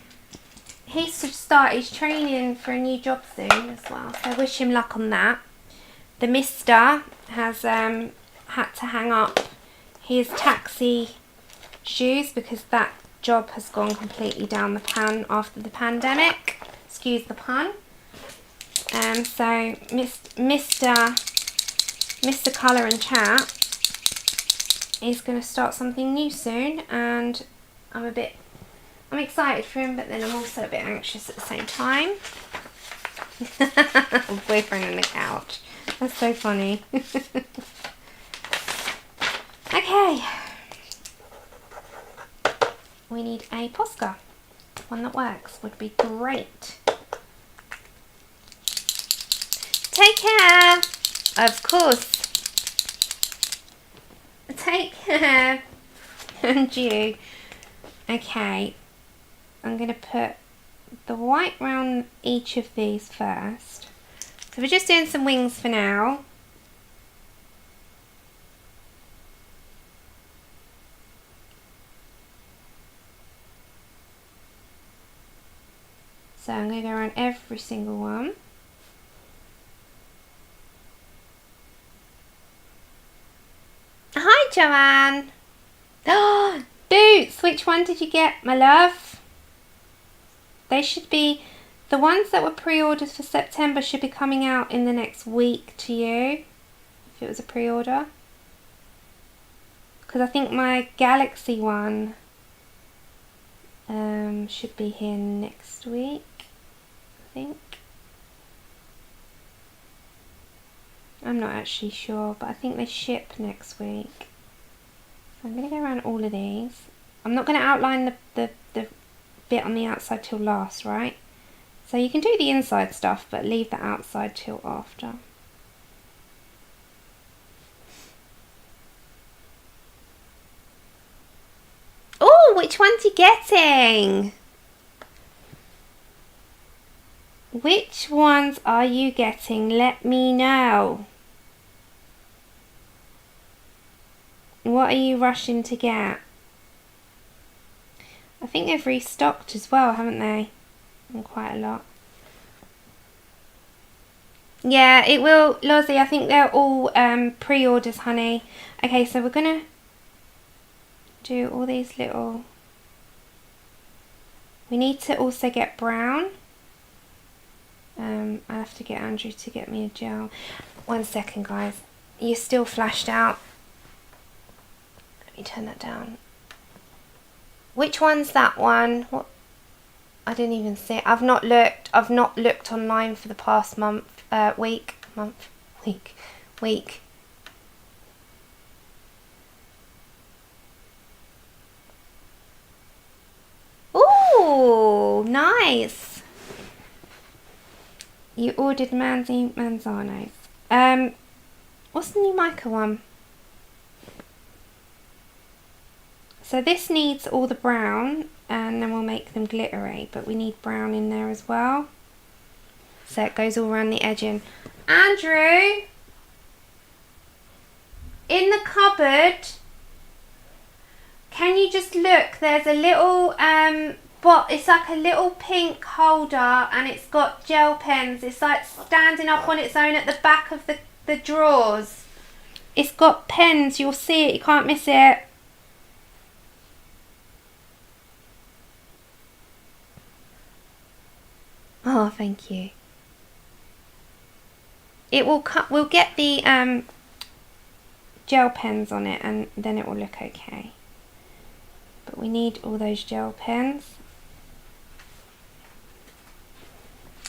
he should start his training for a new job soon as well. So I wish him luck on that. The mister has had to hang up his taxi shoes because that job has gone completely down the pan after the pandemic. Excuse the pun. So Mr. Colour and Chat is going to start something new soon, and I'm excited for him, but then I'm also a bit anxious at the same time. Boyfriend on the couch. That's so funny. Okay. We need a Posca. One that works would be great. Take care. Of course. Take care. And you. Okay. I'm going to put the white round each of these first. So we're just doing some wings for now. So I'm going to go around every single one. Hi, Joanne. Oh, boots. Which one did you get, my love? They should be, the ones that were pre-orders for September should be coming out in the next week to you, if it was a pre-order. Because I think my Galaxy one should be here next week, I think. I'm not actually sure, but I think they ship next week. So I'm going to go around all of these. I'm not going to outline the bit on the outside till last, right? So you can do the inside stuff, but leave the outside till after. Oh, which one's you getting? Which ones are you getting? Let me know. What are you rushing to get? I think they've restocked as well, haven't they? And quite a lot. Yeah, it will, Lozzie, I think they're all pre-orders, honey. Okay, so we're going to do all these little... We need to also get brown. I have to get Andrew to get me a gel. 1 second, guys. You're still flashed out. Let me turn that down. Which one's that one? What? I didn't even see it. I've not looked online for the past week. Ooh, nice. You ordered Manzanos. What's the new mica one? So this needs all the brown, and then we'll make them glittery, but we need brown in there as well. So it goes all around the edging. Andrew! In the cupboard, can you just look? There's a little, it's like a little pink holder, and it's got gel pens. It's like standing up on its own at the back of the drawers. It's got pens, you'll see it, you can't miss it. Oh, thank you. It will we'll get the gel pens on it, and then it will look okay. But we need all those gel pens.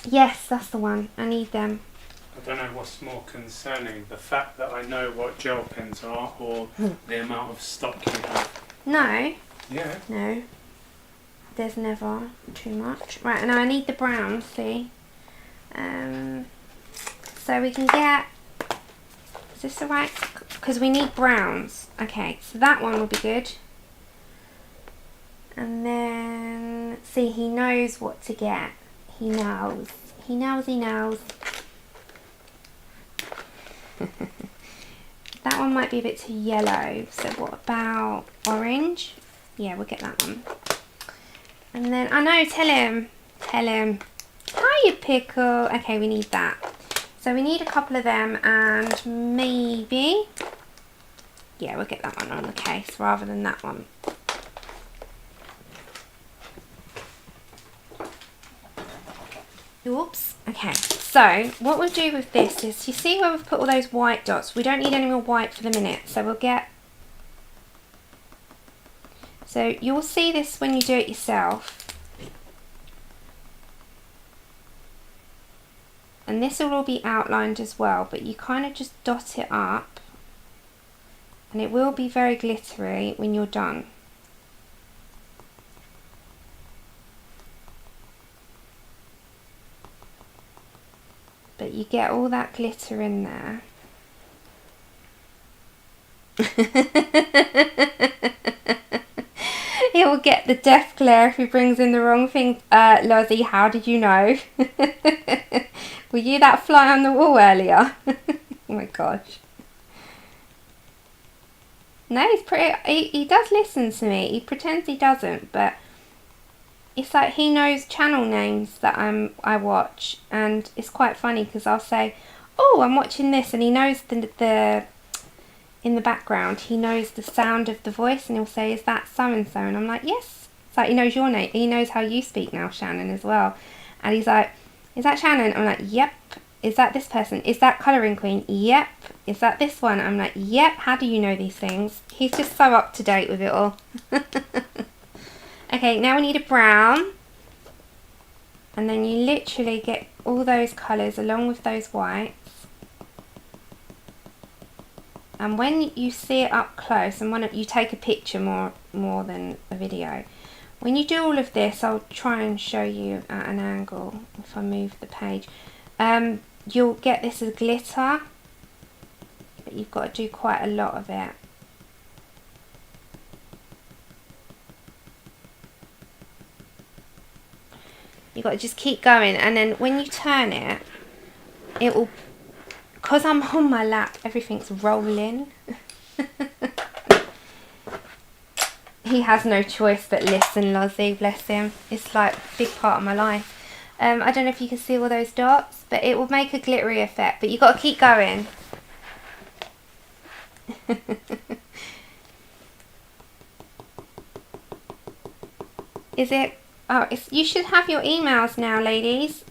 Yes, that's the one. I need them. I don't know what's more concerning, the fact that I know what gel pens are, or the amount of stock you have. No. Yeah. No. There's never too much. Right, now I need the brown, see? So we can get... Is this the right? Because we need browns. Okay, so that one will be good. And then... See, he knows what to get. He knows. He knows, he knows. That one might be a bit too yellow. So what about orange? Yeah, we'll get that one. And then, I know, tell him. Hiya, Pickle. Okay, we need that. So we need a couple of them, and maybe, yeah, we'll get that one on the case rather than that one. Oops. Okay, so what we'll do with this is, you see where we've put all those white dots? We don't need any more white for the minute, so we'll get... So you'll see this when you do it yourself. And this will all be outlined as well, but you kind of just dot it up. And it will be very glittery when you're done. But you get all that glitter in there. He will get the death glare if he brings in the wrong thing. Lozzie, how did you know? Were you that fly on the wall earlier? Oh my gosh. No, he's pretty... He does listen to me. He pretends he doesn't, but... It's like he knows channel names that I watch. And it's quite funny because I'll say, oh, I'm watching this. And he knows the in the background, he knows the sound of the voice, and he'll say, is that so-and-so? And I'm like, yes. It's like, he knows your name. He knows how you speak now, Shannon, as well. And he's like, is that Shannon? I'm like, yep. Is that this person? Is that Colouring Queen? Yep. Is that this one? I'm like, yep. How do you know these things? He's just so up to date with it all. Okay, now we need a brown. And then you literally get all those colours along with those whites. And when you see it up close, and you take a picture more than a video. When you do all of this, I'll try and show you at an angle if I move the page. You'll get this as glitter, but you've got to do quite a lot of it. You've got to just keep going, and then when you turn it, it will, because I'm on my lap, everything's rolling. He has no choice but listen, Lozzie, bless him. It's like a big part of my life. I don't know if you can see all those dots, but it will make a glittery effect, but you've got to keep going. Is it? Oh, you should have your emails now, ladies.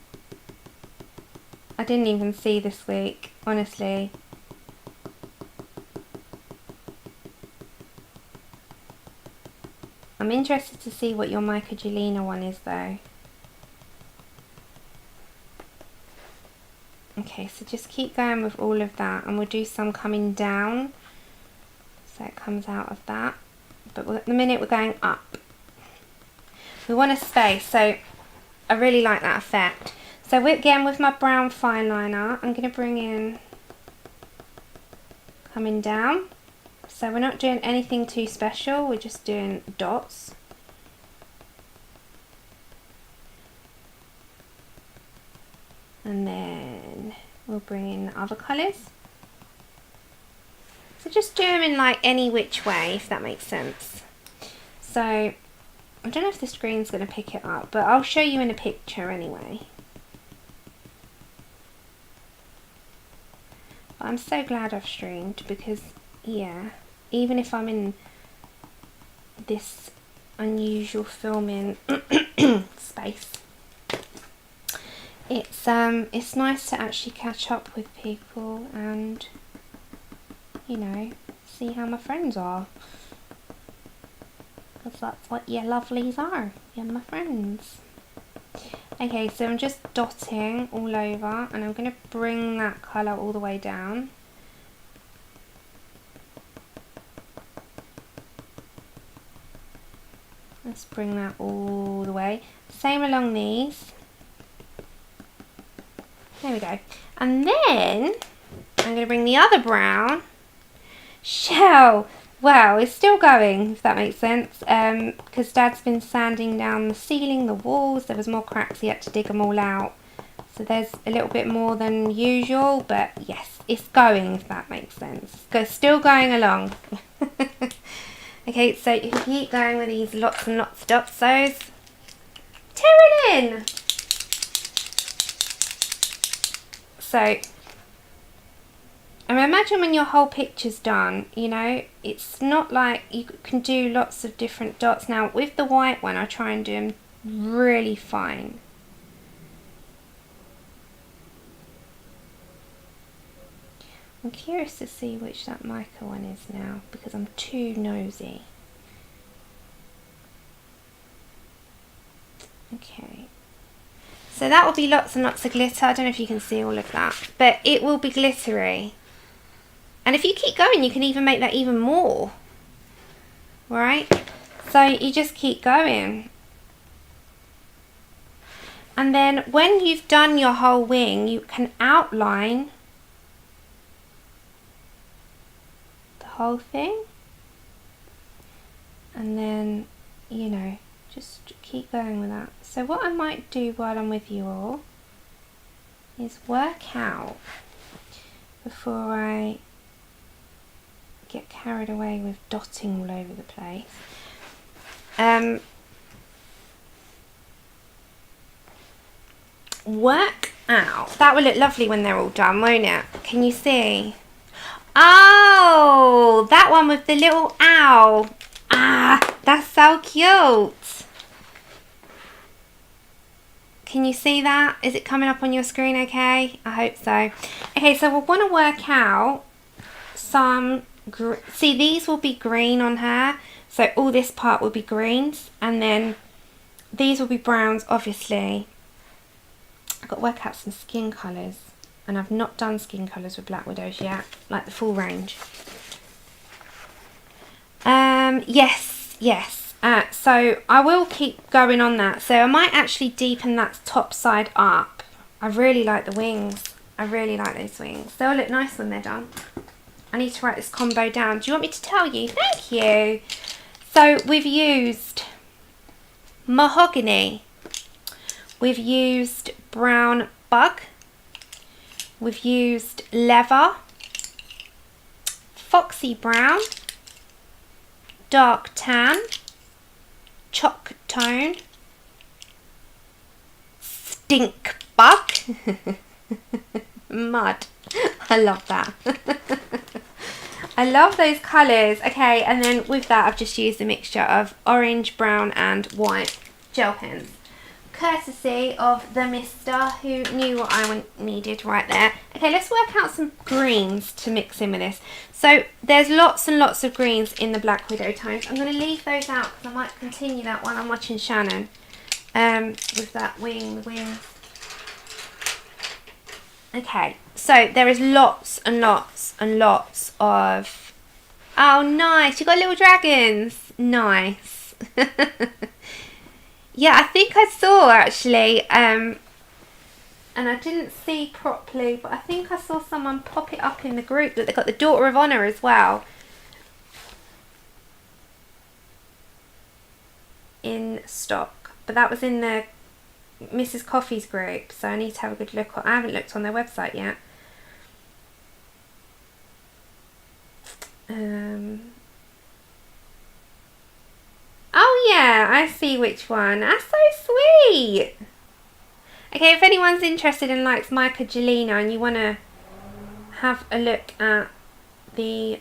I didn't even see this week, honestly. I'm interested to see what your Michaelgelina one is though. Okay, so just keep going with all of that and we'll do some coming down. So it comes out of that. But at the minute we're going up. We want a space, so I really like that effect. So again with my brown fine liner, I'm going to bring in coming down. So we're not doing anything too special, we're just doing dots. And then we'll bring in other colours. So just do them in like any which way, if that makes sense. So I don't know if the screen's going to pick it up, but I'll show you in a picture anyway. But I'm so glad I've streamed because, yeah, even if I'm in this unusual filming space, it's nice to actually catch up with people and, you know, see how my friends are. Because that's what you lovelies are, you're my friends. Okay, so I'm just dotting all over and I'm going to bring that colour all the way down. Let's bring that all the way. Same along these. There we go. And then I'm going to bring the other brown shell. Wow, it's still going, if that makes sense. Because Dad's been sanding down the ceiling, the walls. There was more cracks, he had to dig them all out. So there's a little bit more than usual, but yes, it's going, if that makes sense. It's still going along. Okay, so you can keep going with these lots and lots of dots. Tearing in. So, I imagine when your whole picture's done, you know, it's not like you can do lots of different dots. Now, with the white one, I try and do them really fine. I'm curious to see which that mica one is now, because I'm too nosy. Okay. So that will be lots and lots of glitter. I don't know if you can see all of that, but it will be glittery. And if you keep going, you can even make that even more. Right? So you just keep going. And then when you've done your whole wing, you can outline the whole thing. And then, you know, just keep going with that. So what I might do while I'm with you all is work out, before I get carried away with dotting all over the place, work out. That will look lovely when they're all done, won't it? Can you see? Oh, that one with the little owl. Ah, that's so cute. Can you see that? Is it coming up on your screen okay? I hope so. Okay, so we'll want to work out some, see, these will be green on her. So all this part will be greens, and then these will be browns, obviously. I've got to work out some skin colours, and I've not done skin colours with Black Widows yet, like the full range. Yes. So I will keep going on that. So I might actually deepen that top side up. I really like the wings. I really like those wings. They'll look nice when they're done. I need to write this combo down. Do you want me to tell you? Thank you. So we've used mahogany. We've used brown bug. We've used leather. Foxy brown. Dark tan. chalk tone. Stink bug. Mud. I love that. I love those colours. Okay, and then with that I've just used a mixture of orange, brown and white gel pens. Courtesy of the mister who knew what I needed right there. Okay, let's work out some greens to mix in with this. So there's lots and lots of greens in the Black Widow tones. I'm going to leave those out because I might continue that while I'm watching Shannon. With that wing. Okay, so there is lots and lots and lots of... Oh, nice. You got little dragons. Nice. Yeah, I think I saw actually, and I didn't see properly, but I think I saw someone pop it up in the group that they got the Daughter of Honor as well in stock. But that was in the Mrs. Coffee's group, so I need to have a good look. I haven't looked on their website yet. Oh yeah, I see which one. That's so sweet. Okay, if anyone's interested and likes Mica Gelina and you want to have a look at the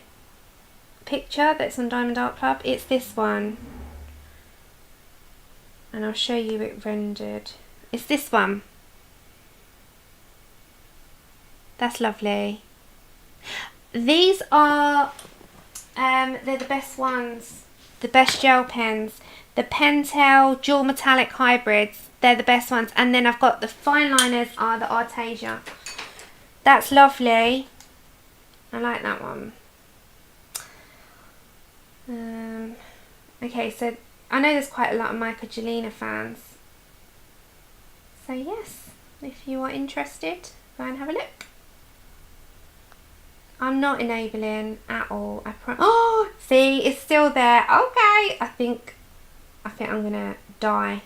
picture that's on Diamond Art Club, it's this one. And I'll show you it rendered. It's this one. That's lovely. These are, they're the best ones. The best gel pens, the Pentel dual metallic hybrids, they're the best ones. And then I've got the fine liners are the Artesia. That's lovely. I like that one. Okay, so I know there's quite a lot of Mica Gelina fans. So yes, if you are interested, go and have a look. I'm not enabling at all. Oh, see, it's still there. Okay, I think I'm gonna die.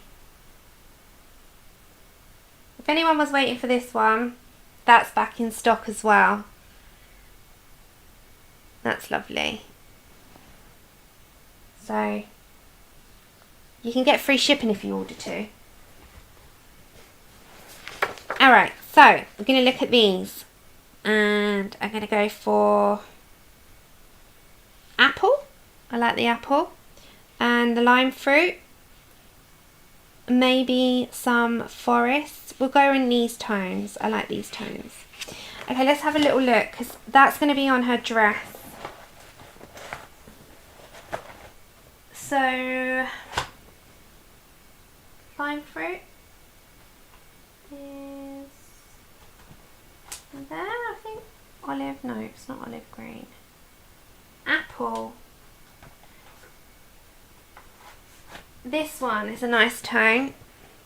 If anyone was waiting for this one, that's back in stock as well. That's lovely. So you can get free shipping if you order to. All right, so we're gonna look at these. And I'm going to go for apple. I like the apple. And the lime fruit. Maybe some forest. We'll go in these tones. I like these tones. Okay, let's have a little look because that's going to be on her dress. So, lime fruit is... there, I think. Olive, no, it's not olive green. Apple. This one is a nice tone.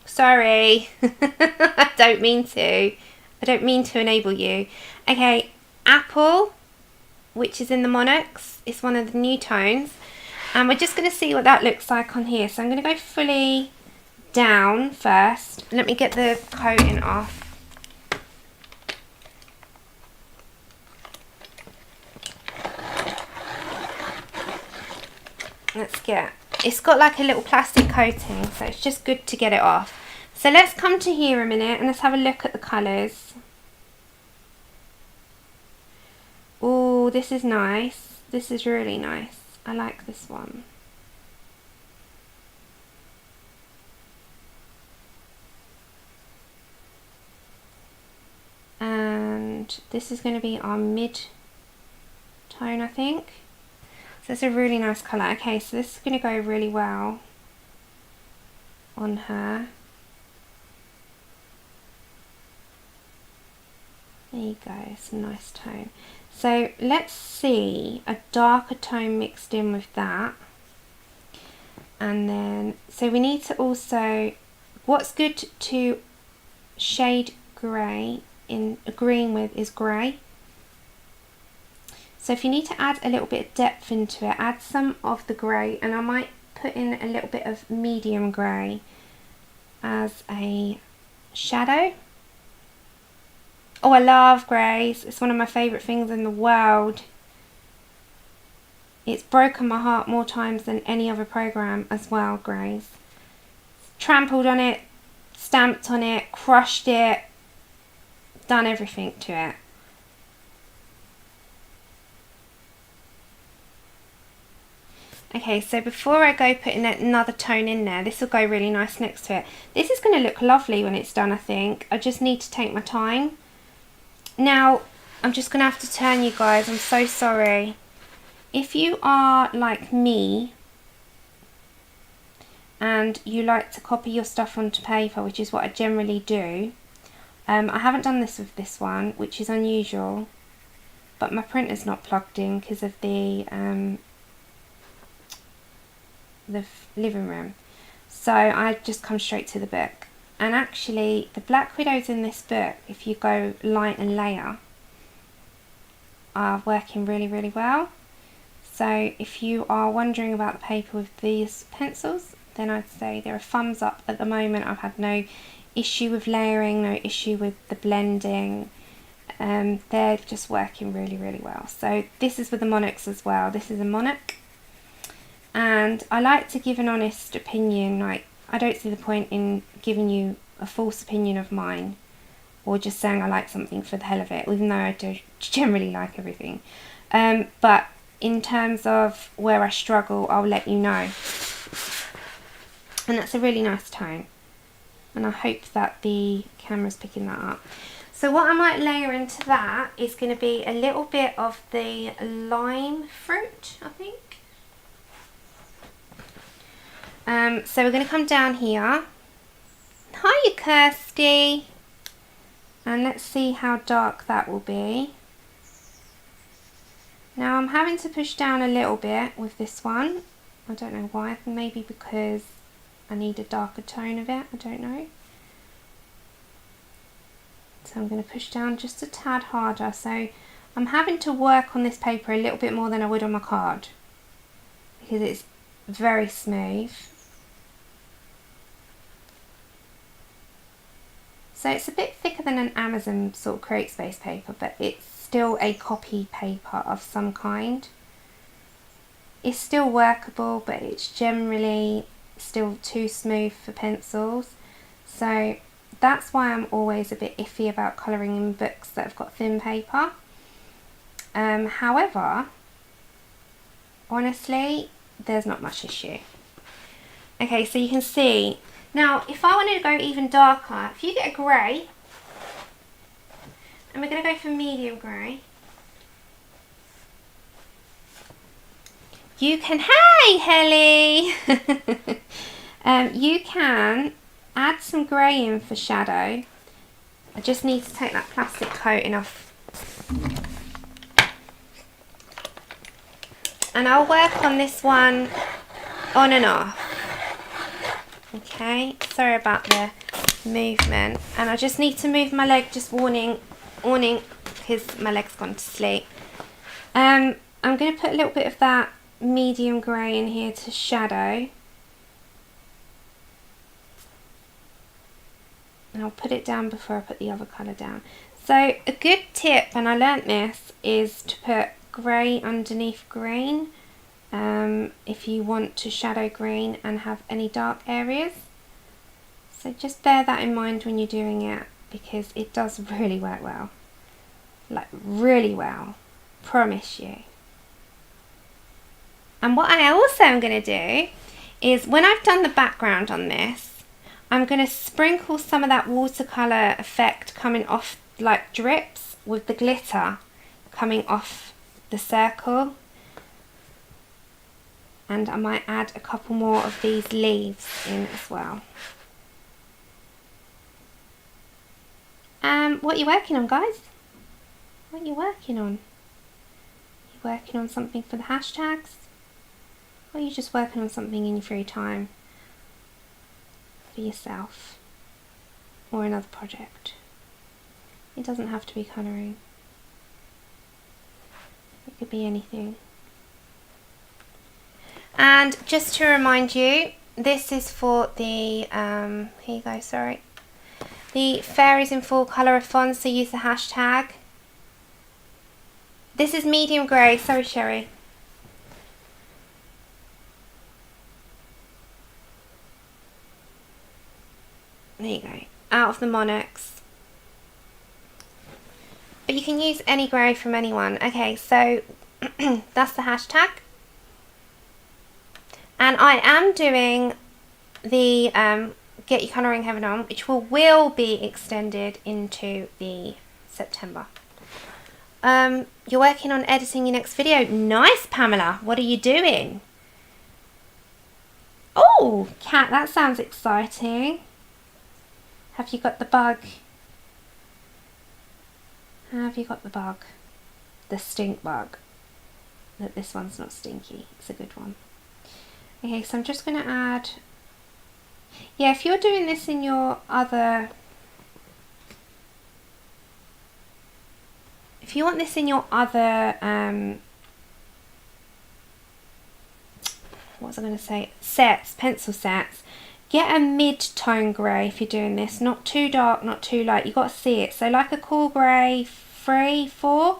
Sorry. I don't mean to. I don't mean to enable you. Okay, apple, which is in the Monarchs. It's one of the new tones. And we're just going to see what that looks like on here. So I'm going to go fully down first. Let me get the coating off. Let's get, it's got like a little plastic coating, so it's just good to get it off. So let's come to here a minute and let's have a look at the colours. Oh, this is nice. This is really nice. I like this one. And this is going to be our mid tone, I think. So it's a really nice colour. Okay, so this is going to go really well on her. There you go, it's a nice tone. So let's see a darker tone mixed in with that. And then, so we need to also, what's good to shade grey in green with is grey. So if you need to add a little bit of depth into it, add some of the grey, and I might put in a little bit of medium grey as a shadow. Oh, I love greys. It's one of my favourite things in the world. It's broken my heart more times than any other program as well, Grace. Trampled on it, stamped on it, crushed it, done everything to it. Okay, so before I go putting another tone in there, this will go really nice next to it. This is going to look lovely when it's done, I think. I just need to take my time. Now, I'm just going to have to turn you guys, I'm so sorry. If you are like me and you like to copy your stuff onto paper, which is what I generally do, I haven't done this with this one, which is unusual, but my printer's not plugged in because of the living room, so I just come straight to the book. And actually the Black Widows in this book, if you go light and layer, are working really, really well. So if you are wondering about the paper with these pencils, then I'd say they're a thumbs up at the moment. I've had no issue with layering, no issue with the blending. They're just working really, really well. So this is with the Monarchs as well. This is a Monarch. And I like to give an honest opinion. Like, I don't see the point in giving you a false opinion of mine, or just saying I like something for the hell of it, even though I do generally like everything. But in terms of where I struggle, I'll let you know. And that's a really nice tone. And I hope that the camera's picking that up. So what I might layer into that is going to be a little bit of the lime fruit, I think. So we're going to come down here. Hiya, Kirsty. And let's see how dark that will be. Now I'm having to push down a little bit with this one. I don't know why. Maybe because I need a darker tone of it. I don't know. So I'm going to push down just a tad harder. So I'm having to work on this paper a little bit more than I would on my card, because it's very smooth. So it's a bit thicker than an Amazon sort of create space paper, but it's still a copy paper of some kind. It's still workable, but it's generally still too smooth for pencils. So that's why I'm always a bit iffy about colouring in books that have got thin paper. However, honestly, there's not much issue. Okay, so you can see. Now, if I wanted to go even darker, if you get a grey, and we're going to go for medium grey, you can, hey Helly! You can add some grey in for shadow. I just need to take that plastic coating off. And I'll work on this one on and off. Okay, sorry about the movement. And I just need to move my leg, just warning, because my leg's gone to sleep. I'm going to put a little bit of that medium grey in here to shadow. And I'll put it down before I put the other colour down. So a good tip, and I learnt this, is to put grey underneath green. If you want to shadow green and have any dark areas. So just bear that in mind when you're doing it, because it does really work well. Like really well. Promise you. And what I also am going to do is, when I've done the background on this, I'm going to sprinkle some of that watercolour effect coming off, like drips, with the glitter coming off the circle. And I might add a couple more of these leaves in as well. What are you working on, guys? What are you working on? You working on something for the hashtags? Or are you just working on something in your free time for yourself? Or another project? It doesn't have to be colouring. It could be anything. And just to remind you, this is for the, here you go, sorry. The Fairies in Full Colorathon, so use the hashtag. This is medium grey, sorry Sherry. There you go. Out of the Monarchs. But you can use any grey from anyone. Okay, so that's the hashtag. And I am doing the Get Your Colouring Heaven On, which will be extended into the September. You're working on editing your next video. Nice, Pamela. What are you doing? Oh, Kat, that sounds exciting. Have you got the bug? Have you got the bug? The stink bug. That this one's not stinky. It's a good one. Okay, so I'm just going to add... Yeah, if you're doing this in your other... If you want this in your other... what was I going to say? Sets, pencil sets. Get a mid-tone grey if you're doing this. Not too dark, not too light. You've got to see it. So like a cool grey 3, 4.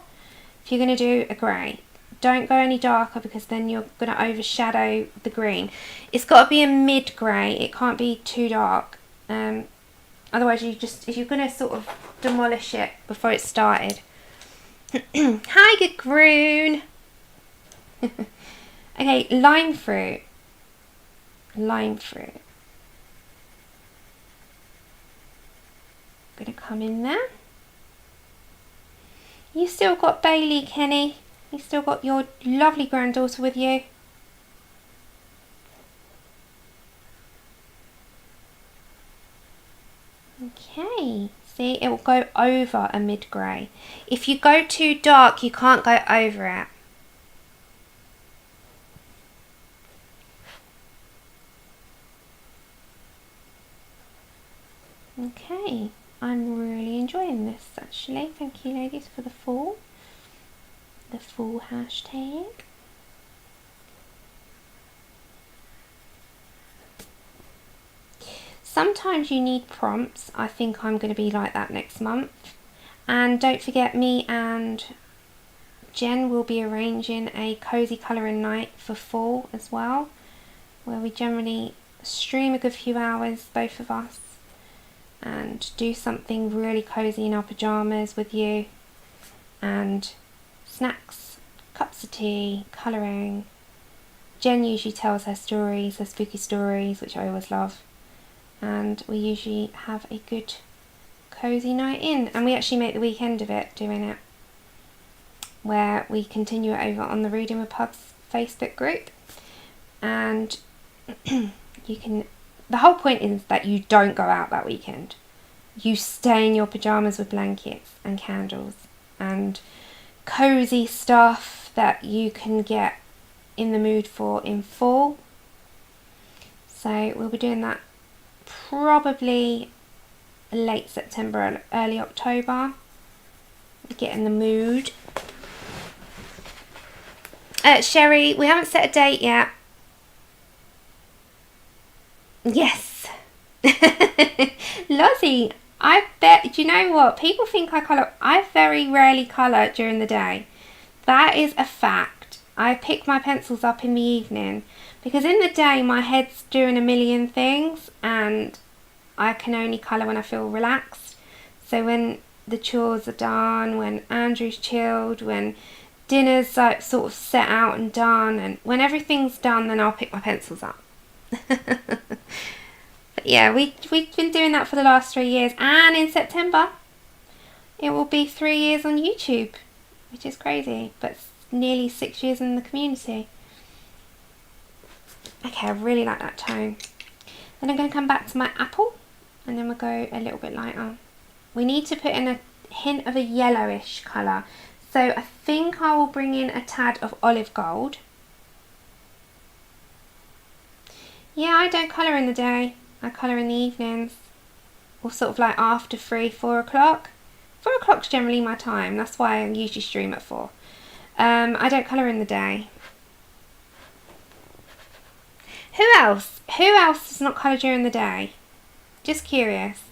If you're going to do a grey. Don't go any darker because then you're going to overshadow the green. It's got to be a mid-grey. It can't be too dark. Otherwise, if you're going to sort of demolish it before it started. Hi, good Groon. Okay, lime fruit. Lime fruit. Going to come in there. You still got Bailey, Kenny. You still got your lovely granddaughter with you. Okay, see, it will go over a mid-grey. If you go too dark, you can't go over it. Okay, I'm really enjoying this actually. Thank you ladies for the full hashtag. Sometimes you need prompts. I think I'm going to be like that next month. And don't forget, me and Jen will be arranging a cozy colouring night for fall as well, where we generally stream a good few hours, both of us, and do something really cozy in our pyjamas with you, and snacks, cups of tea, colouring. Jen usually tells her stories, her spooky stories, which I always love, and we usually have a good cozy night in, and we actually make the weekend of it doing it, where we continue it over on the Reading with Pugs Facebook group. And you can, the whole point is that you don't go out that weekend. You stay in your pyjamas with blankets and candles and cozy stuff that you can get in the mood for in fall. So we'll be doing that probably late September, early October. Get in the mood. Sherry, we haven't set a date yet. Yes. Lozzie, I bet, do you know what? People think I colour. I very rarely colour during the day. That is a fact. I pick my pencils up in the evening because in the day my head's doing a million things and I can only colour when I feel relaxed. So when the chores are done, when Andrew's chilled, when dinner's like sort of set out and done, and when everything's done, then I'll pick my pencils up. But yeah, we've been doing that for the last 3 years, and in September it will be 3 years on YouTube, which is crazy, but nearly 6 years in the community. Okay, I really like that tone. Then I'm going to come back to my apple, and then we'll go a little bit lighter. We need to put in a hint of a yellowish colour, so I think I will bring in a tad of olive gold. Yeah, I don't colour in the day, I colour in the evenings, or sort of like after 3, 4 o'clock. 4 o'clock's generally my time, that's why I usually stream at 4. I don't colour in the day. Who else does not colour during the day? Just curious.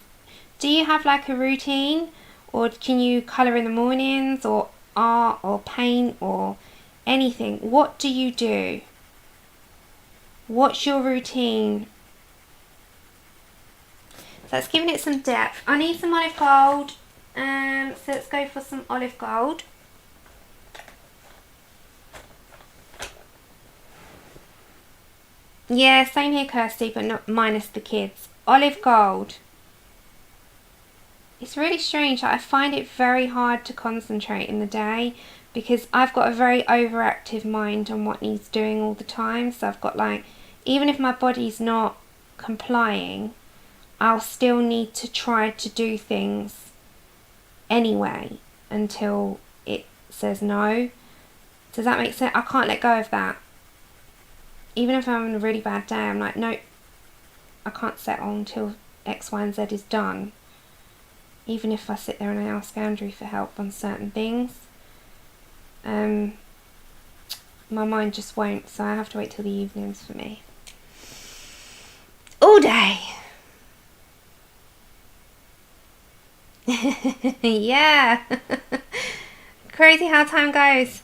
Do you have like a routine, or can you colour in the mornings, or art, or paint, or anything? What do you do? What's your routine? That's giving it some depth. I need some olive gold. So let's go for some olive gold. Yeah, same here, Kirsty, but not minus the kids. Olive gold. It's really strange. I find it very hard to concentrate in the day because I've got a very overactive mind on what needs doing all the time. So I've got like, even if my body's not complying, I'll still need to try to do things anyway until it says no. Does that make sense? I can't let go of that. Even if I'm having a really bad day, I'm like, nope, I can't settle until X, Y, and Z is done. Even if I sit there and I ask Andrew for help on certain things, my mind just won't, so I have to wait till the evenings for me. All day. Yeah. Crazy how time goes.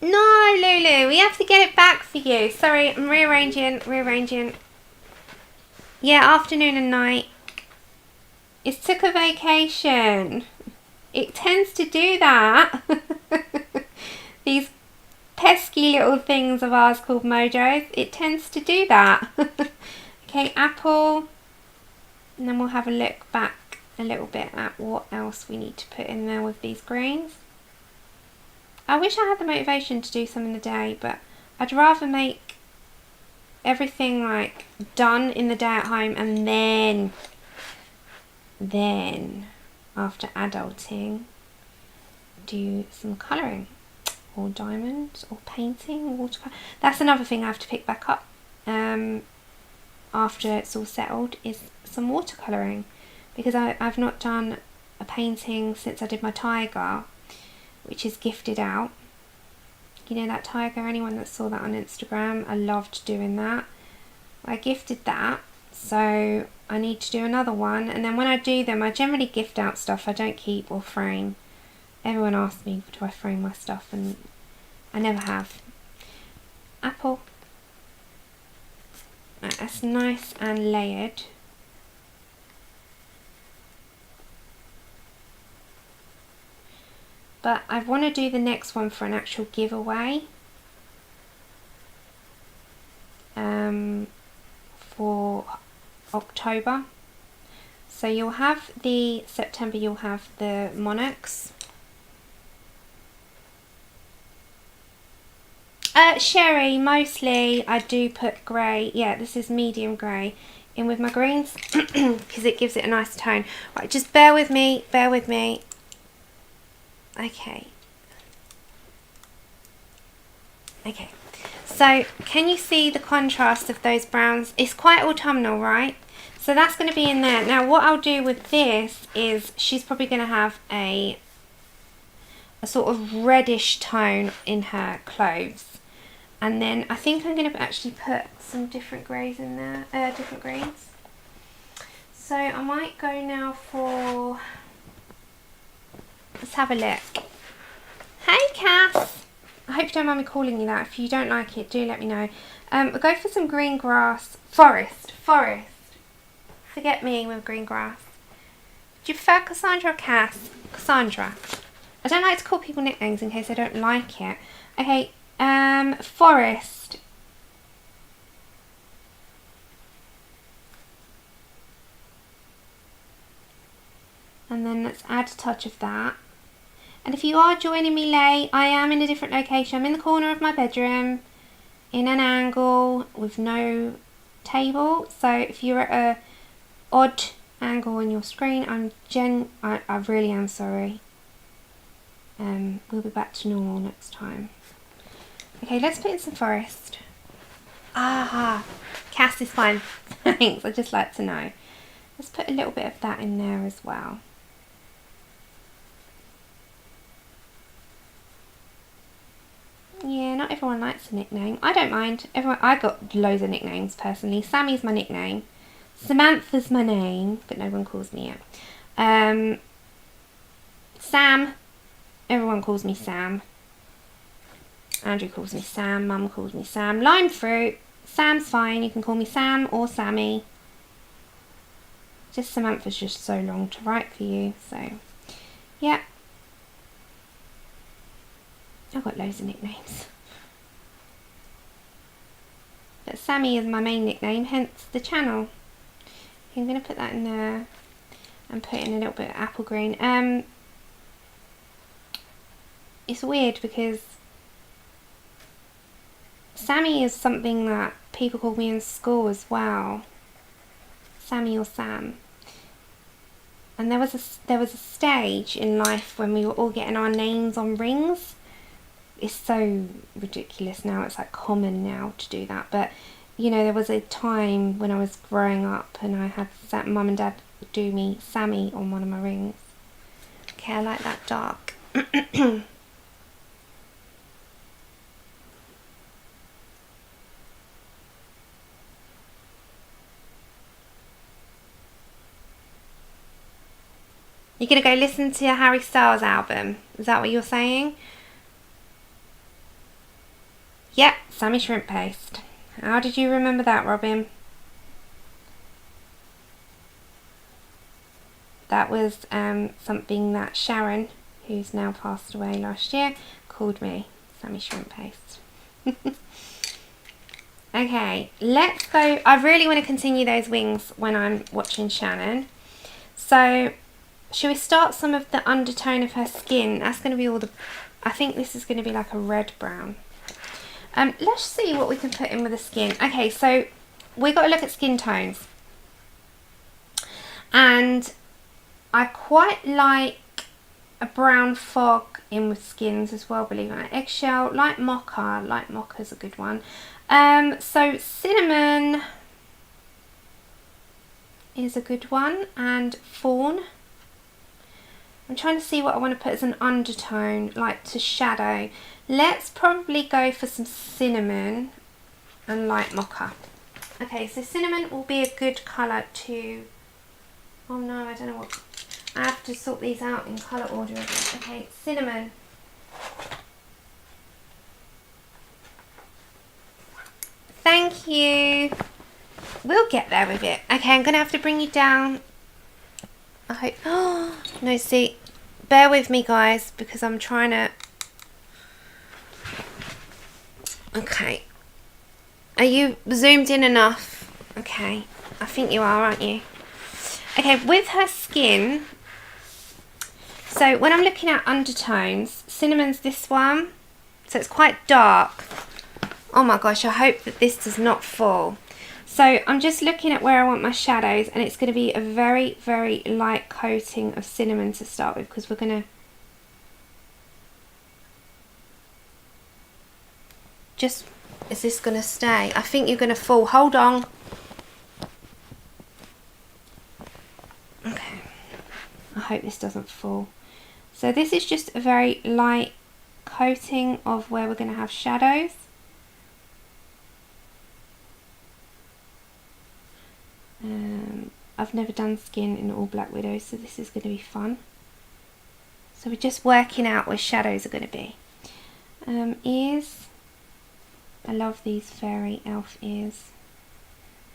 No, Lulu, we have to get it back for you. Sorry, I'm rearranging. Yeah, afternoon and night. It's took a vacation. It tends to do that. These pesky little things of ours called mojos, it tends to do that. Okay, apple. And then we'll have a look back a little bit at what else we need to put in there with these greens. I wish I had the motivation to do some in the day, but I'd rather make everything like done in the day at home and then after adulting do some colouring or diamonds or painting, watercolour. That's another thing I have to pick back up after it's all settled, is some watercolouring, because I've not done a painting since I did my tiger, which is gifted out. You know that tiger, anyone that saw that on Instagram, I loved doing that. I gifted that, so I need to do another one, and then when I do them, I generally gift out stuff I don't keep or frame. Everyone asks me, do I frame my stuff, and I never have. Apple. Right, that's nice and layered. But I want to do the next one for an actual giveaway. For October. So you'll have the September, you'll have the monarchs. Sherry, mostly I do put grey. Yeah, this is medium grey in with my greens because it gives it a nice tone. Right, just bear with me, bear with me. Okay. Okay. So, can you see the contrast of those browns? It's quite autumnal, right? So that's going to be in there. Now, what I'll do with this is she's probably going to have a sort of reddish tone in her clothes. And then I think I'm going to actually put some different greys in there, different greens. So I might go now for, let's have a look. Hey Cass! I hope you don't mind me calling you that. If you don't like it, do let me know. We'll go for some green grass. Forest. Forget me with green grass. Do you prefer Cassandra or Cass? Cassandra. I don't like to call people nicknames in case I don't like it. Okay, forest. And then let's add a touch of that. And if you are joining me late, I am in a different location. I'm in the corner of my bedroom, in an angle with no table. So if you're at a odd angle on your screen, I really am sorry. We'll be back to normal next time. Okay, let's put in some forest. Aha, Cass is fine. Thanks, I'd just like to know. Let's put a little bit of that in there as well. Yeah, not everyone likes a nickname. I don't mind. I got loads of nicknames personally. Sammy's my nickname. Samantha's my name, but no one calls me it. Sam. Everyone calls me Sam. Andrew calls me Sam, Mum calls me Sam. Lime fruit, Sam's fine, you can call me Sam or Sammy. Just Samantha's just so long to write for you, so yeah. I've got loads of nicknames. But Sammy is my main nickname, hence the channel. I'm going to put that in there and put in a little bit of apple green. It's weird because Sammy is something that people call me in school as well. Sammy or Sam. And there was a stage in life when we were all getting our names on rings. It's so ridiculous now, it's like common now to do that, but you know, there was a time when I was growing up and I had Mum and Dad do me Sammy on one of my rings. Okay, I like that dark. You're going to go listen to your Harry Styles album? Is that what you're saying? Yep, Sammy Shrimp Paste. How did you remember that, Robin? That was something that Sharon, who's now passed away last year, called me. Sammy Shrimp Paste. Okay, let's go. I really want to continue those wings when I'm watching Shannon. So, shall we start some of the undertone of her skin? That's going to be all the... I think this is going to be like a red brown. Let's see what we can put in with the skin. Okay, so we've got to look at skin tones. And I quite like a brown fog in with skins as well, believe it or not. Eggshell, light mocha. Light mocha's a good one. So cinnamon is a good one. And fawn. I'm trying to see what I want to put as an undertone, like to shadow. Let's probably go for some cinnamon and light mocha. Okay, so cinnamon will be a good colour to... Oh no, I don't know what... I have to sort these out in colour order. Okay, cinnamon. Thank you. We'll get there with it. Okay, I'm going to have to bring you down. I hope... Oh, no, see... Bear with me, guys, because I'm trying to... Okay. Are you zoomed in enough? Okay. I think you are, aren't you? Okay, with her skin... So, when I'm looking at undertones, cinnamon's this one. So, it's quite dark. Oh my gosh, I hope that this does not fall. So, I'm just looking at where I want my shadows, and it's going to be a very, very light coating of cinnamon to start with, because we're going to... Just... Is this going to stay? I think you're going to fall. Hold on. Okay. I hope this doesn't fall. So this is just a very light coating of where we're going to have shadows. I've never done skin in all Black Widows, so this is going to be fun. So we're just working out where shadows are going to be. Ears. I love these fairy elf ears.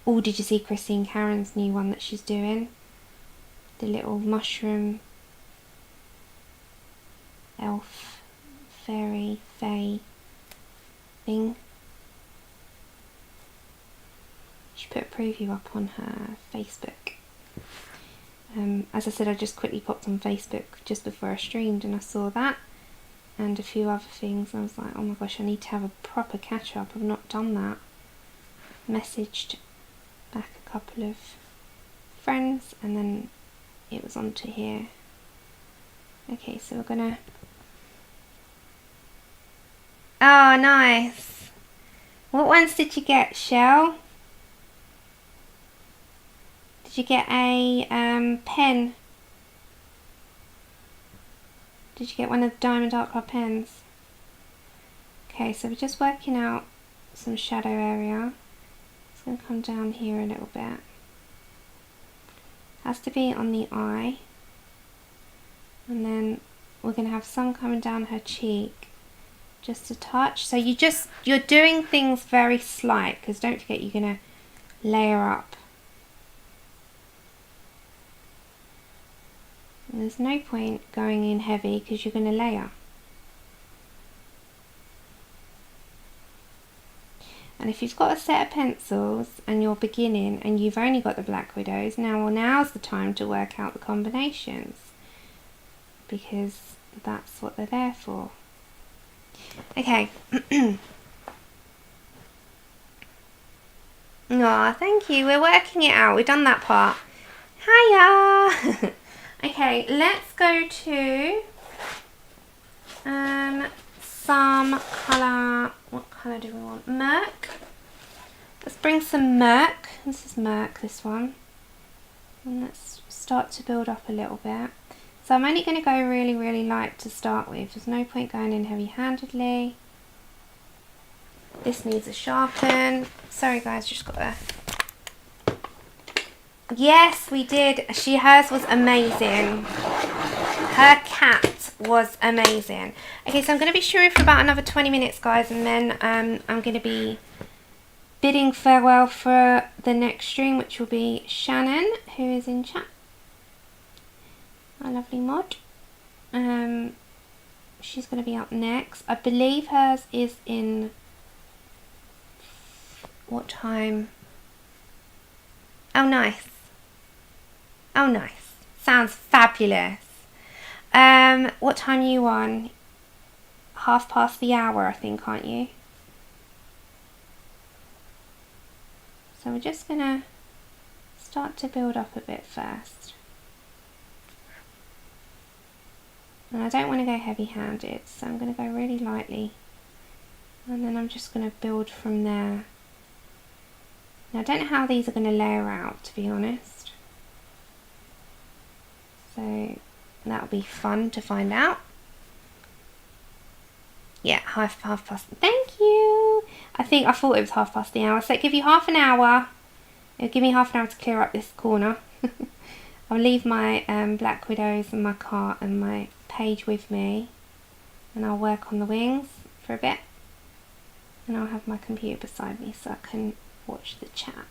Oh, did you see Christine Karen's new one that she's doing? The little mushroom elf fairy fae thing. She put a preview up on her Facebook. As I said, I just quickly popped on Facebook just before I streamed and I saw that and a few other things. I was like, oh my gosh, I need to have a proper catch up. I've not done that. Messaged back a couple of friends and then it was on to here. Okay, so we're gonna... Oh, nice. What ones did you get, Shell? Did you get a pen? Did you get one of the Diamond Art Club pens? Okay, so we're just working out some shadow area. It's going to come down here a little bit. Has to be on the eye. And then we're going to have some coming down her cheek. Just a touch. So you're doing things very slight, because don't forget you're going to layer up. And there's no point going in heavy because you're going to layer. And if you've got a set of pencils and you're beginning and you've only got the Black Widows, now's the time to work out the combinations, because that's what they're there for. Okay. Aw, thank you. We're working it out. We've done that part. Hiya! Okay, let's go to some colour. What colour do we want? Merc. Let's bring some Merc. This is Merc, this one. And let's start to build up a little bit. So I'm only going to go really, really light to start with. There's no point going in heavy-handedly. This needs a sharpen. Sorry guys, just got a... Yes, we did. Hers was amazing. Her cat was amazing. Okay, so I'm going to be streaming for about another 20 minutes, guys, and then I'm going to be bidding farewell for the next stream, which will be Shannon, who is in chat. Our lovely mod. She's going to be up next. I believe hers is in... What time? Oh, nice. Oh, nice. Sounds fabulous. What time are you on? 1/2 the hour, I think, aren't you? So we're just going to start to build up a bit first. And I don't want to go heavy-handed, so I'm going to go really lightly. And then I'm just going to build from there. Now I don't know how these are going to layer out, to be honest. So that'll be fun to find out. Yeah, half past. Thank you. I thought it was 1/2 the hour. So it'll give you half an hour. It'll give me half an hour to clear up this corner. I'll leave my Black Widows and my cart and my page with me, and I'll work on the wings for a bit. And I'll have my computer beside me so I can watch the chat.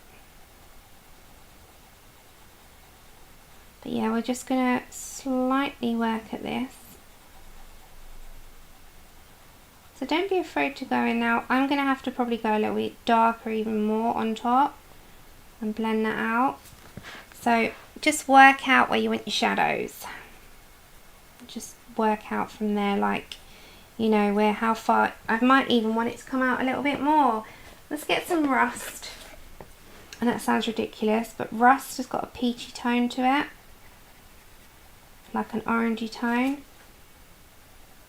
But yeah, we're just going to slightly work at this. So don't be afraid to go in now. I'm going to have to probably go a little bit darker even more on top and blend that out. So just work out where you want your shadows. Just work out from there, like, you know, where, how far. I might even want it to come out a little bit more. Let's get some rust. And that sounds ridiculous, but rust has got a peachy tone to it, like an orangey tone.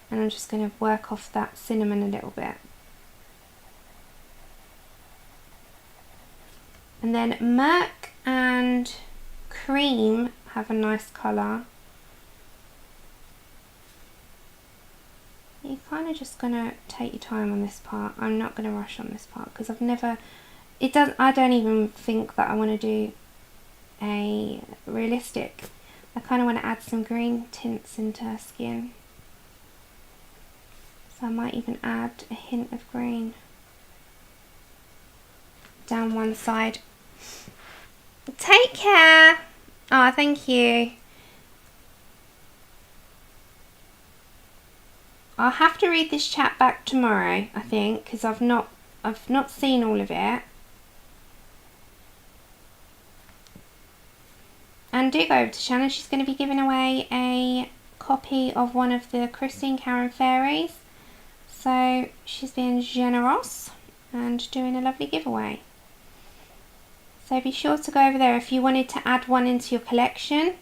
And I'm just going to work off that cinnamon a little bit. And then Merc and Cream have a nice colour. You're kind of just going to take your time on this part. I'm not going to rush on this part because I don't even think that I want to do a realistic. I kind of want to add some green tints into her skin. So I might even add a hint of green down one side. Take care. Oh, thank you. I'll have to read this chat back tomorrow, I think, because I've not seen all of it. And do go over to Shannon. She's going to be giving away a copy of one of the Christine Karen Fairies. So she's being generous and doing a lovely giveaway. So be sure to go over there if you wanted to add one into your collection.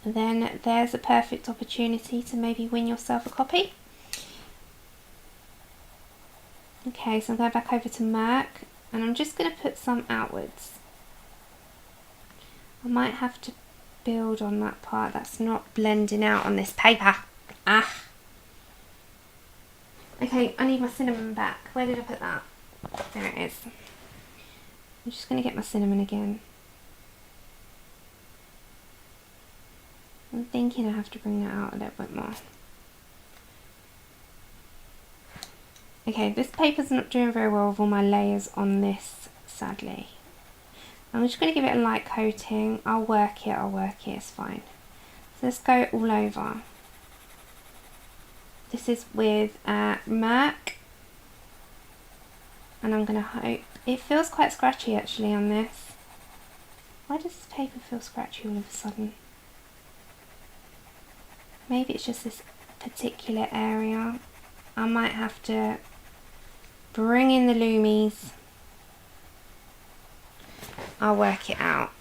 Then there's a perfect opportunity to maybe win yourself a copy. Okay, so I'm going back over to Merc and I'm just going to put some outwards. I might have to build on that part that's not blending out on this paper. Okay, I need my cinnamon back. Where did I put that? There it is. I'm just going to get my cinnamon again. I'm thinking I have to bring that out a little bit more. Okay, this paper's not doing very well with all my layers on this, sadly. I'm just going to give it a light coating. I'll work it, it's fine. So let's go all over. This is with Merc. And I'm going to hope... It feels quite scratchy actually on this. Why does this paper feel scratchy all of a sudden? Maybe it's just this particular area. I might have to bring in the Loomies. I'll work it out.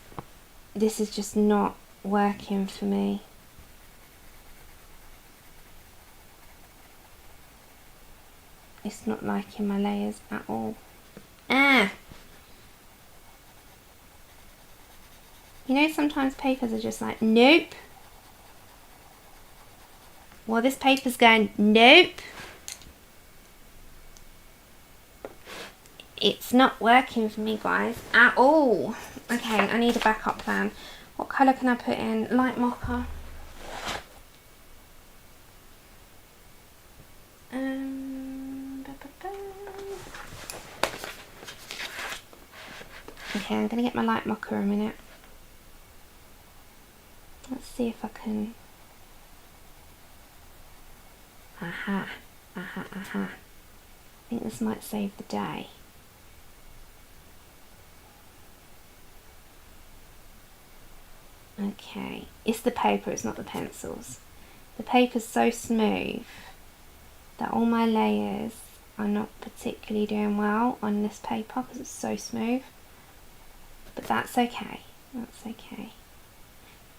This is just not working for me. It's not liking my layers at all. Ah! You know, sometimes papers are just like, nope. Well, this paper's going, nope. It's not working for me, guys, at all. Okay, I need a backup plan. What colour can I put in? Light mocha. Okay, I'm going to get my light mocha a minute. Let's see if I can... Aha, aha, aha. I think this might save the day. Okay, it's the paper, it's not the pencils. The paper's so smooth that all my layers are not particularly doing well on this paper because it's so smooth. But that's okay, that's okay.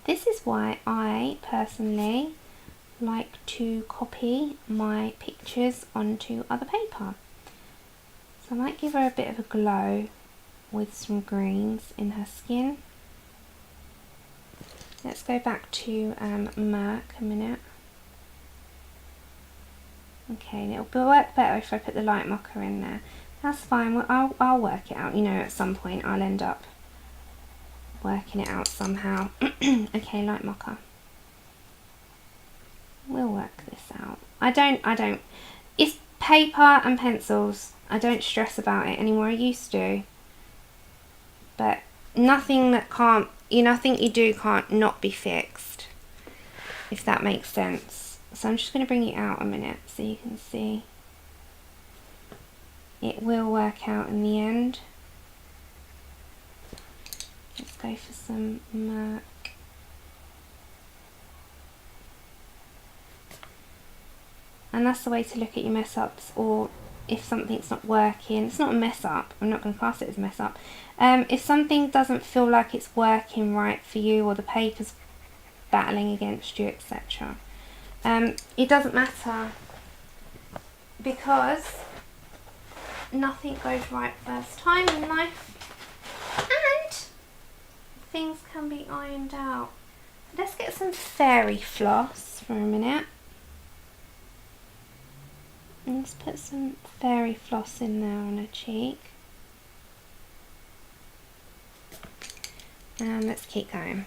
This is why I personally like to copy my pictures onto other paper. So I might give her a bit of a glow with some greens in her skin. Let's go back to Merc a minute. Okay, it'll work better if I put the light mocha in there. That's fine, well, I'll work it out. You know, at some point I'll end up working it out somehow. Okay, light mocha. We'll work this out. I don't, it's paper and pencils. I don't stress about it anymore. I used to. But nothing that can't, nothing you do can't not be fixed. If that makes sense. So I'm just going to bring it out a minute so you can see. It will work out in the end. Let's go for some Merc. And that's the way to look at your mess ups, or if something's not working. It's not a mess up, I'm not going to class it as a mess up. If something doesn't feel like it's working right for you, or the paper's battling against you, etc. It doesn't matter, because nothing goes right first time in life, and things can be ironed out. Let's get some fairy floss for a minute. And let's put some fairy floss in there on her cheek. And let's keep going.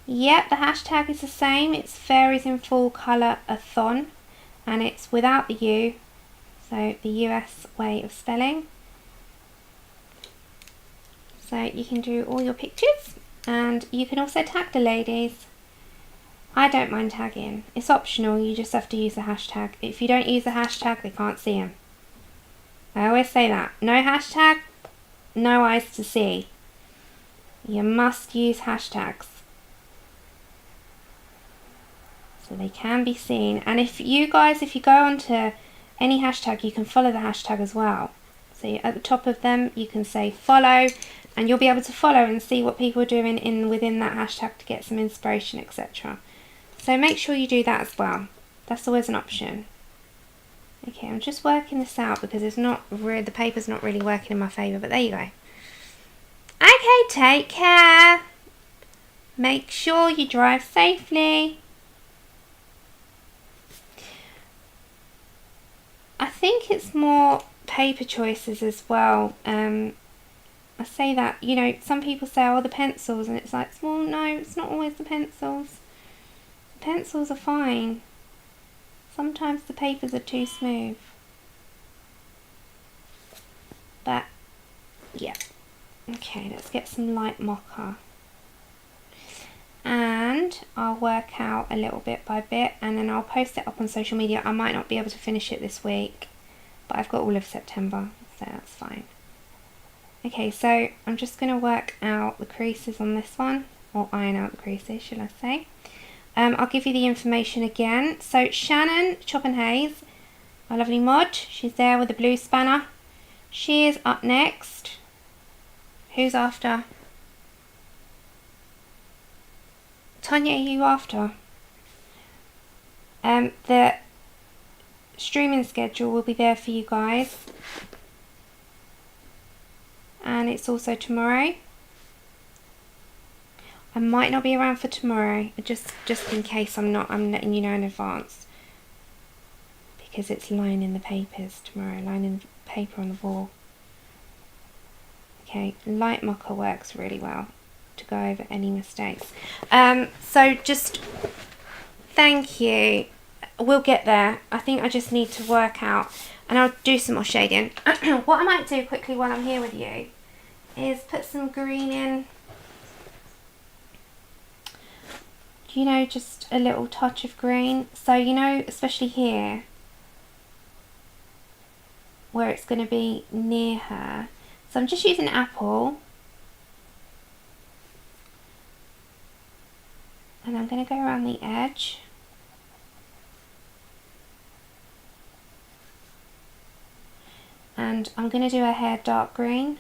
Yep, the hashtag is the same. It's Fairies in Full Colorathon. And it's without the U. So the US way of spelling. So you can do all your pictures. And you can also tag the ladies. I don't mind tagging. It's optional, you just have to use the hashtag. If you don't use the hashtag, they can't see them. I always say that. No hashtag, no eyes to see. You must use hashtags. So they can be seen. And if you go onto any hashtag, you can follow the hashtag as well. So at the top of them, you can say follow, and you'll be able to follow and see what people are doing within that hashtag to get some inspiration, etc. So make sure you do that as well. That's always an option. Okay, I'm just working this out because the paper's not really working in my favour, but there you go. Okay, take care. Make sure you drive safely. I think it's more paper choices as well. I say that, some people say, oh, the pencils, and it's like, well, no, it's not always the pencils. Pencils are fine. Sometimes the papers are too smooth. But, yeah. Okay, let's get some light mocha. And I'll work out a little bit by bit, and then I'll post it up on social media. I might not be able to finish it this week, but I've got all of September, so that's fine. Okay, so I'm just going to work out the creases on this one, or iron out the creases, should I say. I'll give you the information again. So Shannon Chop and Hayes, our lovely mod, she's there with the blue spanner. She is up next. Who's after? Tanya, are you after? The streaming schedule will be there for you guys. And it's also tomorrow. I might not be around for tomorrow, just in case I'm not, I'm letting you know in advance. Because it's lining the papers tomorrow, lining the paper on the wall. Okay, light mocha works really well to go over any mistakes. So just thank you. We'll get there. I think I just need to work out, and I'll do some more shading. What I might do quickly while I'm here with you is put some green in. You know, just a little touch of green. So, you know, especially here, where it's going to be near her. So I'm just using apple. And I'm going to go around the edge. And I'm going to do her hair dark green.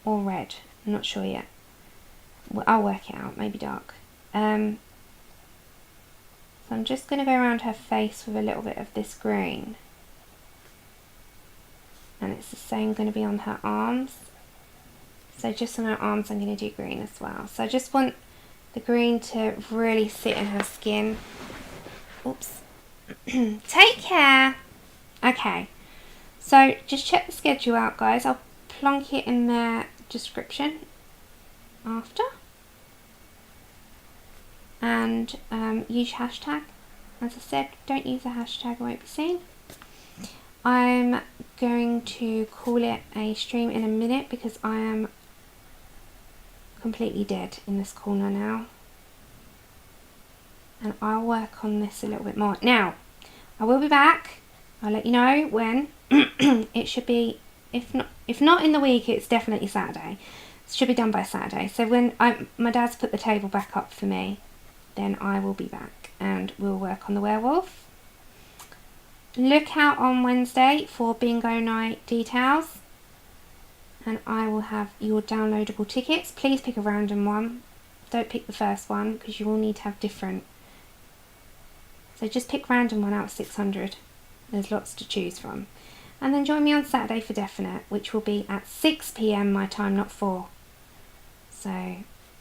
Or red. I'm not sure yet. Well, I'll work it out. Maybe dark. So I'm just going to go around her face with a little bit of this green. And it's the same going to be on her arms. So just on her arms I'm going to do green as well. So I just want the green to really sit in her skin. Oops. Take care. Okay. So just check the schedule out, guys. I'll plonk it in the description after. And use hashtag. As I said, don't use a hashtag, I won't be seen. I'm going to call it a stream in a minute because I am completely dead in this corner now. And I'll work on this a little bit more. Now, I will be back. I'll let you know when. It should be, if not in the week, it's definitely Saturday. It should be done by Saturday. So when my dad's put the table back up for me, then I will be back and we'll work on the werewolf. Look out on Wednesday for bingo night details, and I will have your downloadable tickets. Please pick a random one. Don't pick the first one because you will need to have different. So just pick random one out of 600. There's lots to choose from. And then join me on Saturday for definite, which will be at 6 PM my time, not 4. So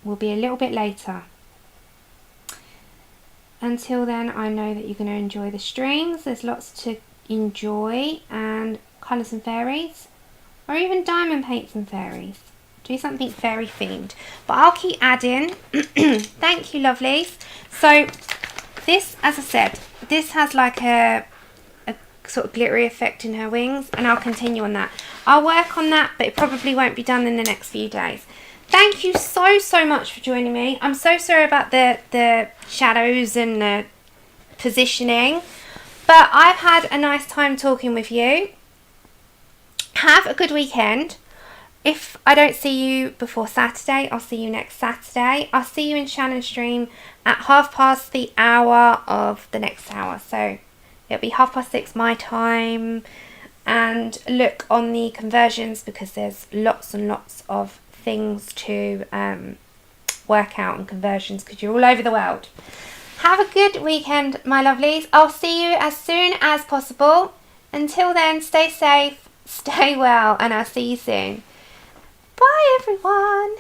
we'll be a little bit later. Until then, I know that you're going to enjoy the streams. There's lots to enjoy, and colours and fairies, or even diamond paints and fairies. Do something fairy themed. But I'll keep adding. Thank you, lovelies. So this, as I said, this has like a sort of glittery effect in her wings, and I'll continue on that. I'll work on that, but it probably won't be done in the next few days. Thank you so much for joining me. I'm so sorry about the shadows and the positioning, but I've had a nice time talking with you. Have a good weekend. If I don't see you before Saturday, I'll see you next Saturday. I'll see you in Shannon's stream at 1:30 of the next hour. So it'll be 6:30 my time. And look on the conversions because there's lots and lots of things to work out on conversions because you're all over the world. Have a good weekend, my lovelies. I'll see you as soon as possible. Until then, stay safe, stay well, and I'll see you soon. Bye, everyone.